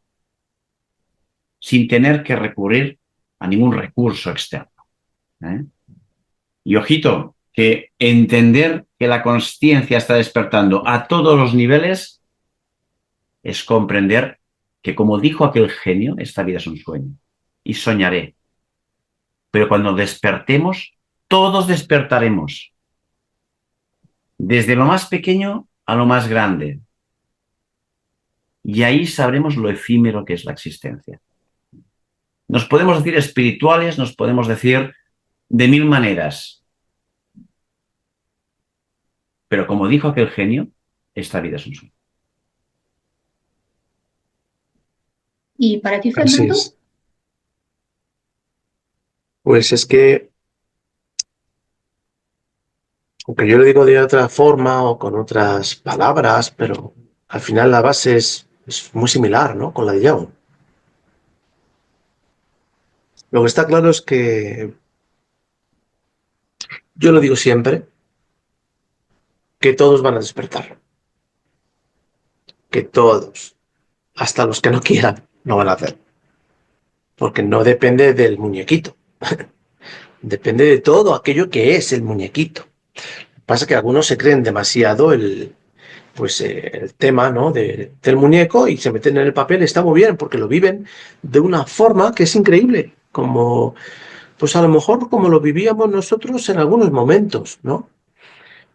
sin tener que recurrir a ningún recurso externo. ¿Eh? Y ojito, que entender que la consciencia está despertando a todos los niveles es comprender que, como dijo aquel genio, esta vida es un sueño y soñaré. Pero cuando despertemos, todos despertaremos, desde lo más pequeño a lo más grande. Y ahí sabremos lo efímero que es la existencia. Nos podemos decir espirituales, nos podemos decir de mil maneras. Pero como dijo aquel genio, esta vida es un sueño. ¿Y para ti, Así Fernando? es. Pues es que, aunque yo lo digo de otra forma o con otras palabras, pero al final la base es muy similar, ¿no? Con la de Jung. Lo que está claro es que yo lo digo siempre, que todos van a despertar, que todos, hasta los que no quieran, lo van a hacer, porque no depende del muñequito, depende de todo aquello que es el muñequito. Pasa que algunos se creen demasiado el tema, ¿no? Del muñeco y se meten en el papel. Está muy bien porque lo viven de una forma que es increíble, como pues a lo mejor como lo vivíamos nosotros en algunos momentos, ¿no?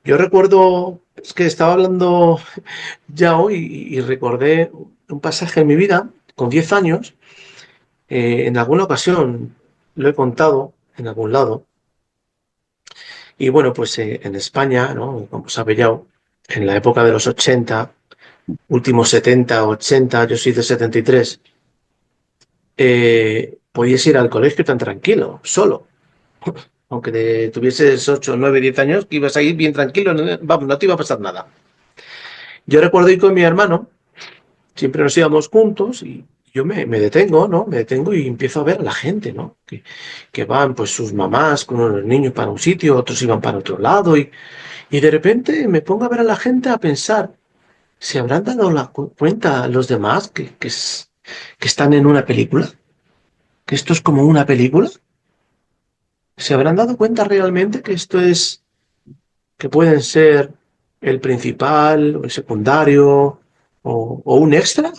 Yo recuerdo, es que estaba hablando ya hoy y recordé un pasaje en mi vida con 10 años, en alguna ocasión lo he contado en algún lado. Y bueno, pues en España, ¿no? Como sabe ya, en la época de los 80, últimos 70, 80, yo soy de 73, podías ir al colegio tan tranquilo, solo. Aunque tuvieses 8, 9, 10 años, que ibas a ir bien tranquilo, no, vamos, no te iba a pasar nada. Yo recuerdo ir con mi hermano, siempre nos íbamos juntos y yo me detengo, ¿no? Me detengo y empiezo a ver a la gente, ¿no? Que van pues sus mamás con unos niños para un sitio, otros iban para otro lado y de repente me pongo a ver a la gente a pensar, ¿se habrán dado cuenta los demás que están en una película? ¿Que esto es como una película? ¿Se habrán dado cuenta realmente que esto es, que pueden ser el principal, o el secundario, o un extra,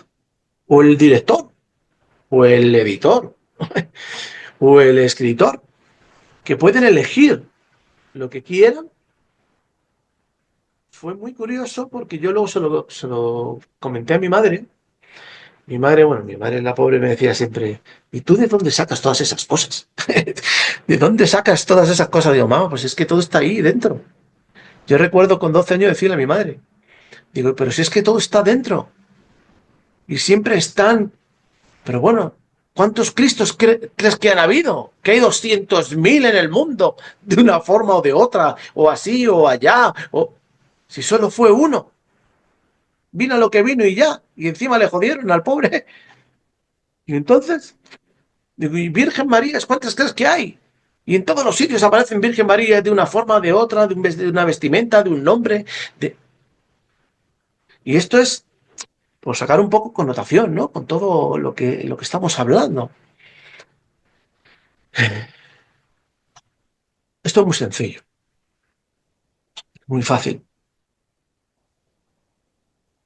o el director, o el editor, o el escritor, que pueden elegir lo que quieran? Fue muy curioso porque yo luego se lo comenté a mi madre. Mi madre la pobre me decía siempre, ¿y tú de dónde sacas todas esas cosas? ¿De dónde sacas todas esas cosas? Digo, mamá, pues es que todo está ahí dentro. Yo recuerdo con 12 años decirle a mi madre, digo, pero si es que todo está dentro y siempre están, pero bueno, ¿cuántos Cristos crees que han habido? Que hay 200.000 en el mundo, de una forma o de otra, o así o allá, o si solo fue uno, vino lo que vino y ya, y encima le jodieron al pobre. Y entonces, digo, ¿y Virgen María, cuántas crees que hay? Y en todos los sitios aparecen Virgen María de una forma, de otra, de una vestimenta, de un nombre. Y esto es por sacar un poco connotación, ¿no? Con todo lo que estamos hablando. Esto es muy sencillo, muy fácil.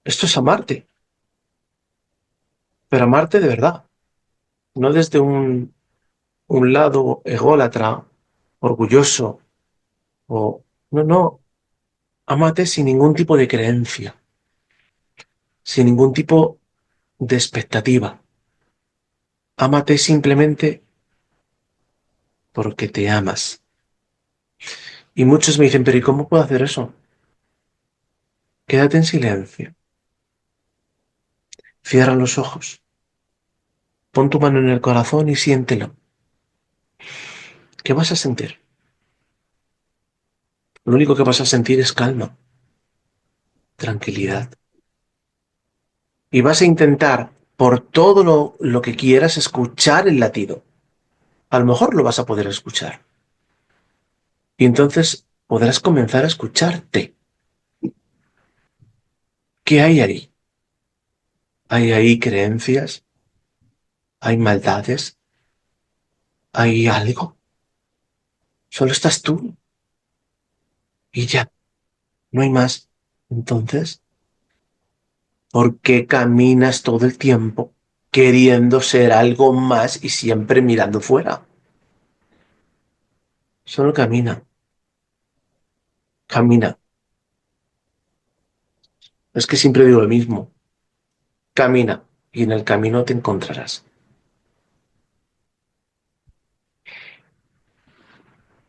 Esto es amarte, pero amarte de verdad, no desde un lado ególatra, orgulloso, o... No, no, amate sin ningún tipo de creencia, sin ningún tipo de expectativa. Ámate simplemente porque te amas. Y muchos me dicen, pero ¿y cómo puedo hacer eso? Quédate en silencio, cierra los ojos, pon tu mano en el corazón y siéntelo. ¿Qué vas a sentir? lo único que vas a sentir es calma, tranquilidad. Y vas a intentar, por todo lo que quieras, escuchar el latido. A lo mejor lo vas a poder escuchar. Y entonces podrás comenzar a escucharte. ¿Qué hay ahí? ¿Hay ahí creencias? ¿Hay maldades? ¿Hay algo? Solo estás tú. Y ya, no hay más. Entonces, ¿por qué caminas todo el tiempo queriendo ser algo más y siempre mirando fuera? Solo camina, camina. Es que siempre digo lo mismo. Camina y en el camino te encontrarás.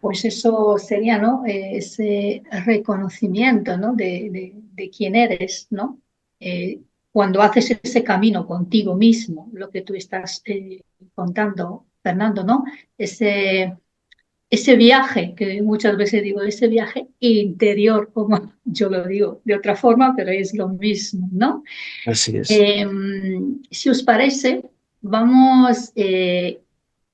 Pues eso sería, ¿no? Ese reconocimiento, ¿no? De quién eres, ¿no? Cuando haces ese camino contigo mismo, lo que tú estás contando, Fernando, ¿no? Ese, ese viaje, que muchas veces digo, ese viaje interior, como yo lo digo de otra forma, pero es lo mismo, ¿no? Así es. Eh, si os parece, vamos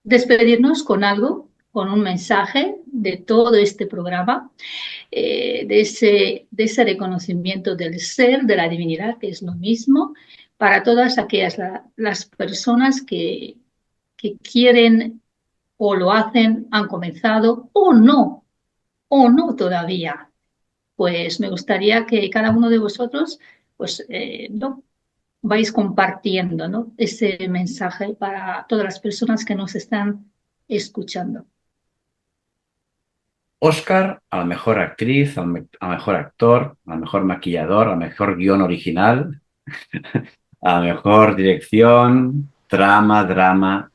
despedirnos con algo, con un mensaje de todo este programa, de ese reconocimiento del ser, de la divinidad, que es lo mismo, para todas aquellas las personas que quieren o lo hacen, han comenzado o no todavía. Pues me gustaría que cada uno de vosotros, pues, no vais compartiendo, ¿no? Ese mensaje para todas las personas que nos están escuchando. Oscar a la mejor actriz, a mejor actor, a mejor maquillador, a mejor guión original, a mejor dirección, trama, drama.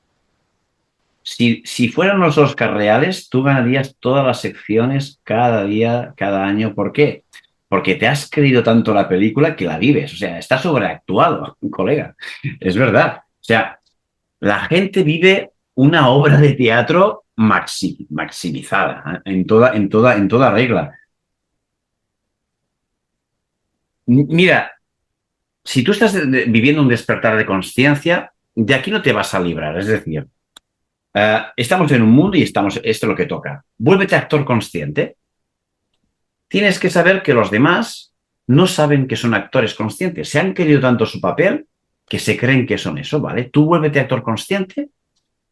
Si fueran los Oscars reales, tú ganarías todas las secciones cada día, cada año. ¿Por qué? Porque te has creído tanto la película que la vives. O sea, está sobreactuado, colega. Es verdad. O sea, la gente vive una obra de teatro maximizada, ¿eh? En toda regla. Mira, si tú estás viviendo un despertar de conciencia, de aquí no te vas a librar. Es decir, estamos en un mundo y esto es lo que toca. Vuélvete actor consciente. Tienes que saber que los demás no saben que son actores conscientes. Se han querido tanto su papel que se creen que son eso, ¿vale? Tú vuélvete actor consciente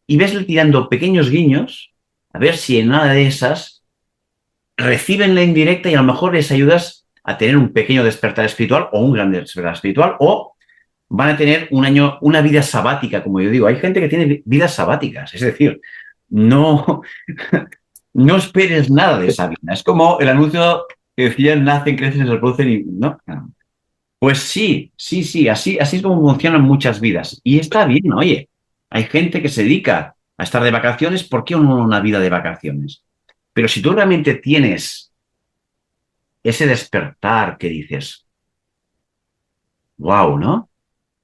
y vesle tirando pequeños guiños a ver si en una de esas reciben la indirecta y a lo mejor les ayudas a tener un pequeño despertar espiritual o un gran despertar espiritual o van a tener un año, una vida sabática, como yo digo. Hay gente que tiene vidas sabáticas, es decir, no, no esperes nada de esa vida. Es como el anuncio que decían, nacen, crecen, se reproducen y no. Pues sí, así es como funcionan muchas vidas. Y está bien, oye, hay gente que se dedica a estar de vacaciones, ¿por qué no una vida de vacaciones? Pero si tú realmente tienes ese despertar que dices, wow, ¿no?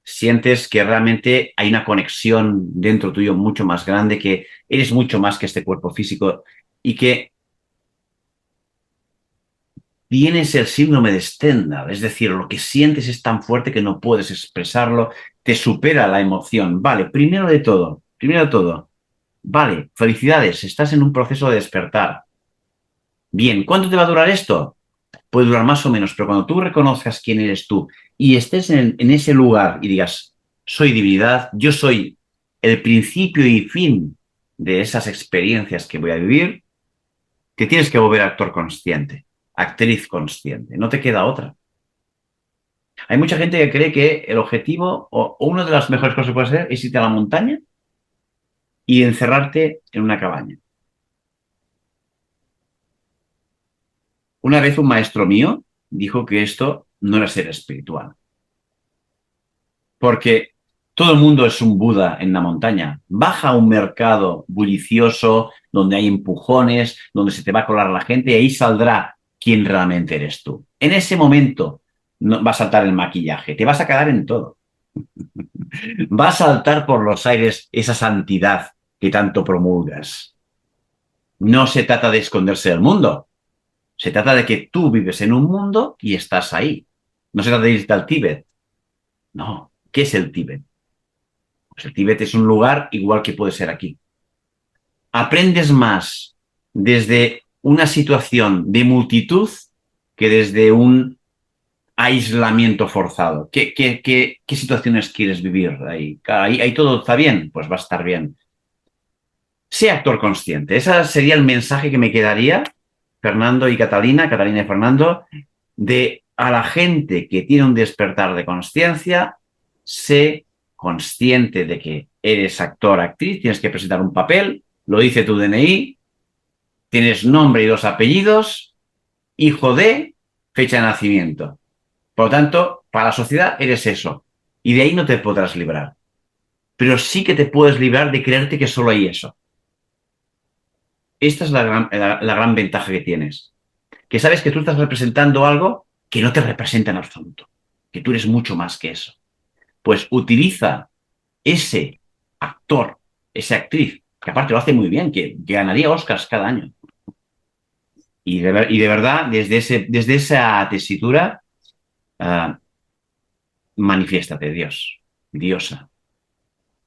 Sientes que realmente hay una conexión dentro tuyo mucho más grande, que eres mucho más que este cuerpo físico y que tienes el síndrome de Stendhal, es decir, lo que sientes es tan fuerte que no puedes expresarlo, te supera la emoción. Vale, primero de todo, vale, felicidades, estás en un proceso de despertar. Bien, ¿cuánto te va a durar esto? Puede durar más o menos, pero cuando tú reconozcas quién eres tú y estés en ese lugar y digas, soy divinidad, yo soy el principio y fin de esas experiencias que voy a vivir, te tienes que volver actor consciente, actriz consciente, no te queda otra. Hay mucha gente que cree que el objetivo o una de las mejores cosas que puedes hacer es irte a la montaña y encerrarte en una cabaña. Una vez un maestro mío dijo que esto no era ser espiritual, porque todo el mundo es un Buda en la montaña. Baja a un mercado bullicioso, donde hay empujones, donde se te va a colar la gente y ahí saldrá quién realmente eres tú. En ese momento no, va a saltar el maquillaje, te vas a quedar en todo. Va a saltar por los aires esa santidad que tanto promulgas. No se trata de esconderse del mundo. Se trata de que tú vives en un mundo y estás ahí. No se trata de irte al Tíbet. No. ¿Qué es el Tíbet? Pues el Tíbet es un lugar igual que puede ser aquí. Aprendes más desde una situación de multitud que desde un aislamiento forzado. ¿Qué situaciones quieres vivir ahí? Ahí todo está bien, pues va a estar bien. Sé actor consciente. Ese sería el mensaje que me quedaría, Fernando y Catalina, Catalina y Fernando, de a la gente que tiene un despertar de conciencia, sé consciente de que eres actor, actriz, tienes que presentar un papel, lo dice tu DNI, tienes nombre y 2 apellidos, hijo de, fecha de nacimiento. Por lo tanto, para la sociedad eres eso. Y de ahí no te podrás librar. Pero sí que te puedes librar de creerte que solo hay eso. Esta es la gran ventaja que tienes. Que sabes que tú estás representando algo que no te representa en absoluto. Que tú eres mucho más que eso. Pues utiliza ese actor, esa actriz, que aparte lo hace muy bien, que ganaría Oscars cada año. Y de verdad, desde esa tesitura, manifiéstate, Dios, diosa.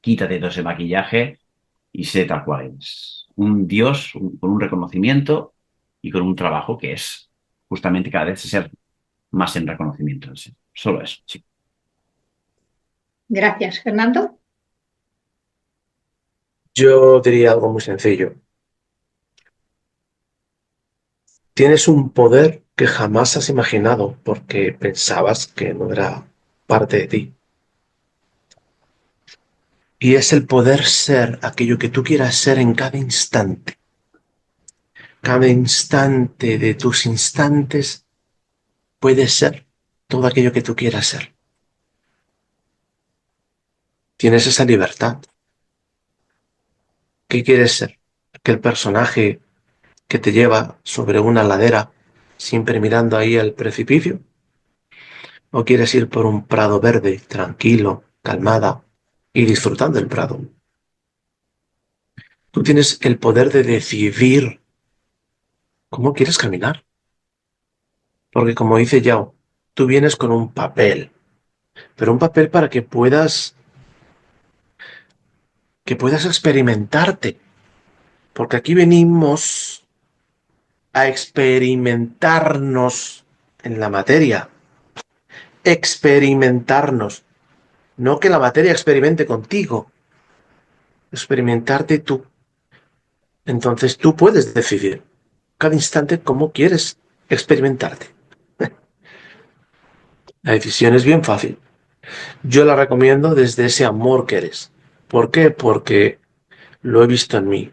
Quítate todo ese maquillaje y sé tal cual eres. Un Dios con un reconocimiento y con un trabajo que es justamente cada vez ser más en reconocimiento. Solo eso, sí. Gracias, Fernando. Yo diría algo muy sencillo. Tienes un poder que jamás has imaginado porque pensabas que no era parte de ti. Y es el poder ser aquello que tú quieras ser en cada instante. Cada instante de tus instantes puede ser todo aquello que tú quieras ser. Tienes esa libertad. ¿Qué quieres ser? ¿Aquel personaje que te lleva sobre una ladera siempre mirando ahí al precipicio? ¿O quieres ir por un prado verde, tranquilo, calmada y disfrutando del prado? Tú tienes el poder de decidir cómo quieres caminar. Porque como dice Yao, tú vienes con un papel, pero un papel para que puedas experimentarte. Porque aquí venimos a experimentarnos en la materia. Experimentarnos. No que la materia experimente contigo. Experimentarte tú. Entonces tú puedes decidir cada instante cómo quieres experimentarte. La decisión es bien fácil. Yo la recomiendo desde ese amor que eres. ¿Por qué? Porque lo he visto en mí.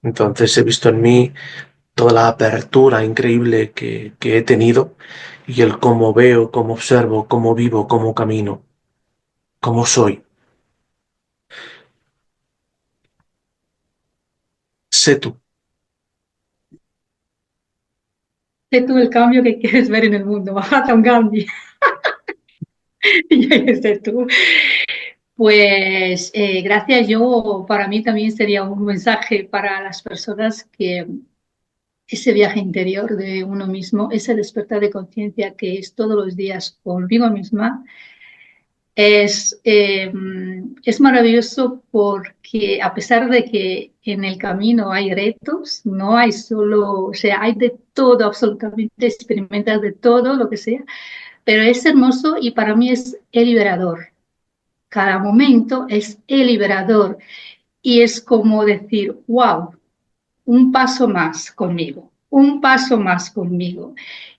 Entonces he visto en mí toda la apertura increíble que he tenido y el cómo veo, cómo observo, cómo vivo, cómo camino, cómo soy. Sé tú. Sé tú el cambio que quieres ver en el mundo. Mahatma Gandhi. Y sé tú. Pues gracias. Yo, para mí también sería un mensaje para las personas que ese viaje interior de uno mismo, ese despertar de conciencia que es todos los días conmigo misma, es maravilloso porque a pesar de que en el camino hay retos, no hay solo, o sea, hay de todo, absolutamente experimentas de todo, lo que sea, pero es hermoso y para mí es liberador. Cada momento es liberador y es como decir, wow, un paso más conmigo, un paso más conmigo.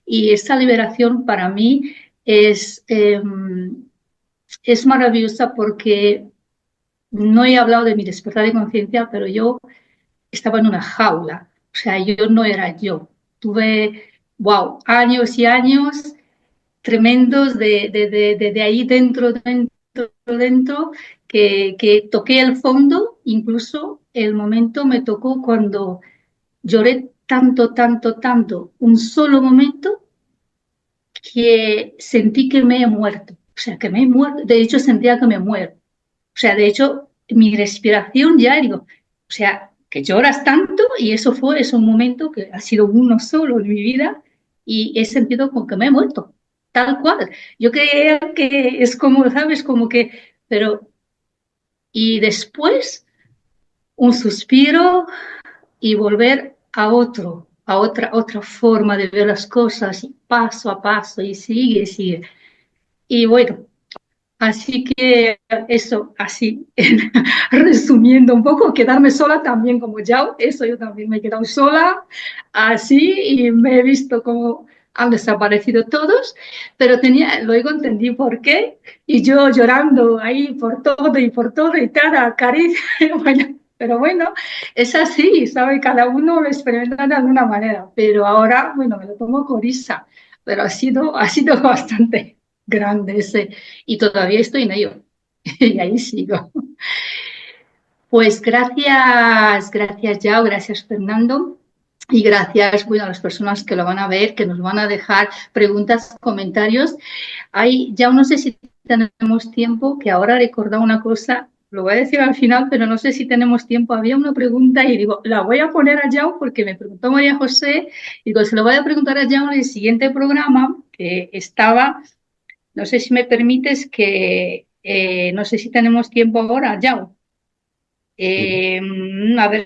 Y esa liberación para mí es, eh, es maravillosa porque no he hablado de mi despertar de conciencia, pero yo estaba en una jaula, o sea, yo no era yo. Tuve, wow, años y años tremendos de ahí dentro, que toqué el fondo, incluso el momento me tocó cuando lloré tanto, un solo momento que sentí que me he muerto. O sea, que me he muerto. De hecho, sentía que me muero. O sea, de hecho, mi respiración ya, digo, o sea, que lloras tanto y es un momento que ha sido uno solo en mi vida y he sentido como que me he muerto, tal cual. Yo creía que es como, ¿sabes? Como que, pero, y después un suspiro y volver a otra forma de ver las cosas, y paso a paso, y sigue, y sigue. Y bueno, así que eso, así, resumiendo un poco, quedarme sola también como Yao, eso yo también me he quedado sola, así, y me he visto como han desaparecido todos, pero luego entendí por qué, y yo llorando ahí por todo, y cada caricia, bueno, pero bueno, es así, ¿sabe? Cada uno lo experimenta de alguna manera, pero ahora, bueno, me lo tomo con risa, pero ha sido bastante grande ese, y todavía estoy en ello, y ahí sigo. Pues gracias Yao, gracias Fernando, y gracias bueno, a las personas que lo van a ver, que nos van a dejar preguntas, comentarios. Ya no sé si tenemos tiempo, que ahora he recordado una cosa, lo voy a decir al final, pero no sé si tenemos tiempo. Había una pregunta y digo, la voy a poner a Yao porque me preguntó María José, digo, se lo voy a preguntar a Yao en el siguiente programa que estaba, no sé si me permites que, no sé si tenemos tiempo ahora, Yao. A ver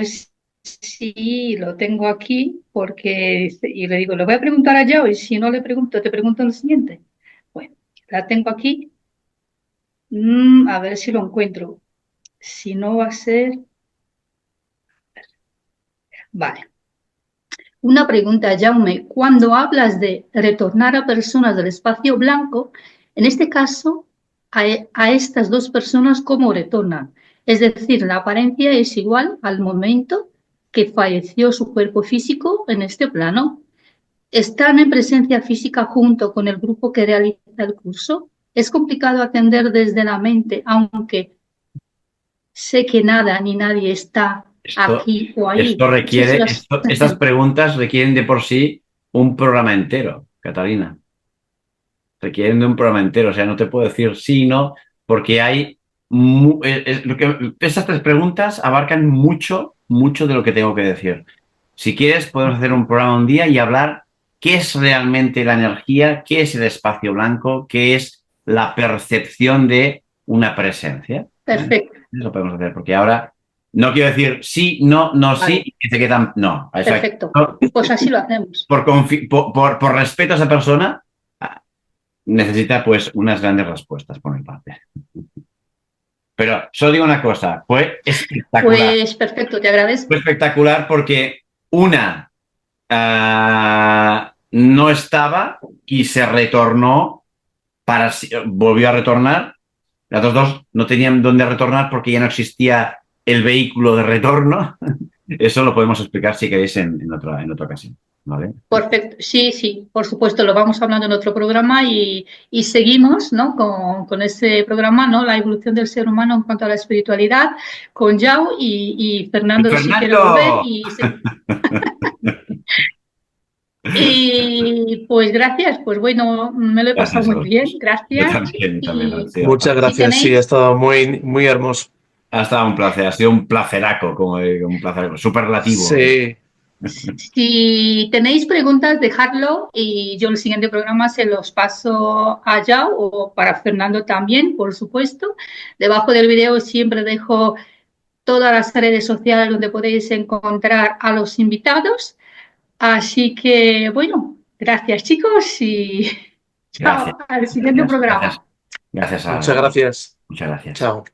si lo tengo aquí, porque, y le digo, le voy a preguntar a Yao, y si no le pregunto, te pregunto en el siguiente. Bueno, la tengo aquí. A ver si lo encuentro. Si no va a ser. Vale. Una pregunta, Jaume. Cuando hablas de retornar a personas del espacio blanco, en este caso, a estas dos personas, ¿cómo retornan? Es decir, la apariencia es igual al momento que falleció su cuerpo físico en este plano. ¿Están en presencia física junto con el grupo que realiza el curso? Es complicado atender desde la mente, aunque sé que nada ni nadie está Esto, aquí o ahí. esto No sé si requiere, las... estas preguntas requieren de por sí un programa entero, Catalina. Requieren de un programa entero. O sea, no te puedo decir sí, no, porque hay. Estas tres preguntas abarcan mucho, mucho de lo que tengo que decir. Si quieres, podemos hacer un programa un día y hablar qué es realmente la energía, qué es el espacio blanco, qué es la percepción de una presencia. ¿Eh? Perfecto, Eso podemos hacer, porque ahora no quiero decir sí, no, no, sí, vale, y se quedan. No, o sea, perfecto. Pues así lo hacemos. por respeto a esa persona, necesita pues unas grandes respuestas por mi parte. Pero solo digo una cosa, fue espectacular. Pues perfecto, te agradezco. Fue espectacular porque una no estaba y se retornó volvió a retornar. Las otras dos no tenían dónde retornar porque ya no existía el vehículo de retorno. Eso lo podemos explicar si queréis en otra ocasión. ¿Vale? Perfecto, sí, sí, por supuesto, lo vamos hablando en otro programa y seguimos, ¿no? Con ese programa, ¿no? La evolución del ser humano en cuanto a la espiritualidad, con Yao y Fernando si quiere volver. ¡Fernando! Y pues gracias, pues bueno, me lo he pasado Gracias a muy bien, vosotros. gracias. Yo también. Ha Y sido, Muchas si gracias, sí, ha tenéis, estado muy, muy hermoso. ha estado un placer, ha sido un placeraco, como digo, un placer superlativo. Sí, si tenéis preguntas, dejadlo y yo en el siguiente programa se los paso a Yao o para Fernando también, por supuesto. Debajo del video siempre dejo todas las redes sociales donde podéis encontrar a los invitados. Así que, bueno, gracias chicos y Gracias, chao al siguiente gracias, gracias, programa. gracias a muchas vosotros. gracias. Muchas gracias. Chao.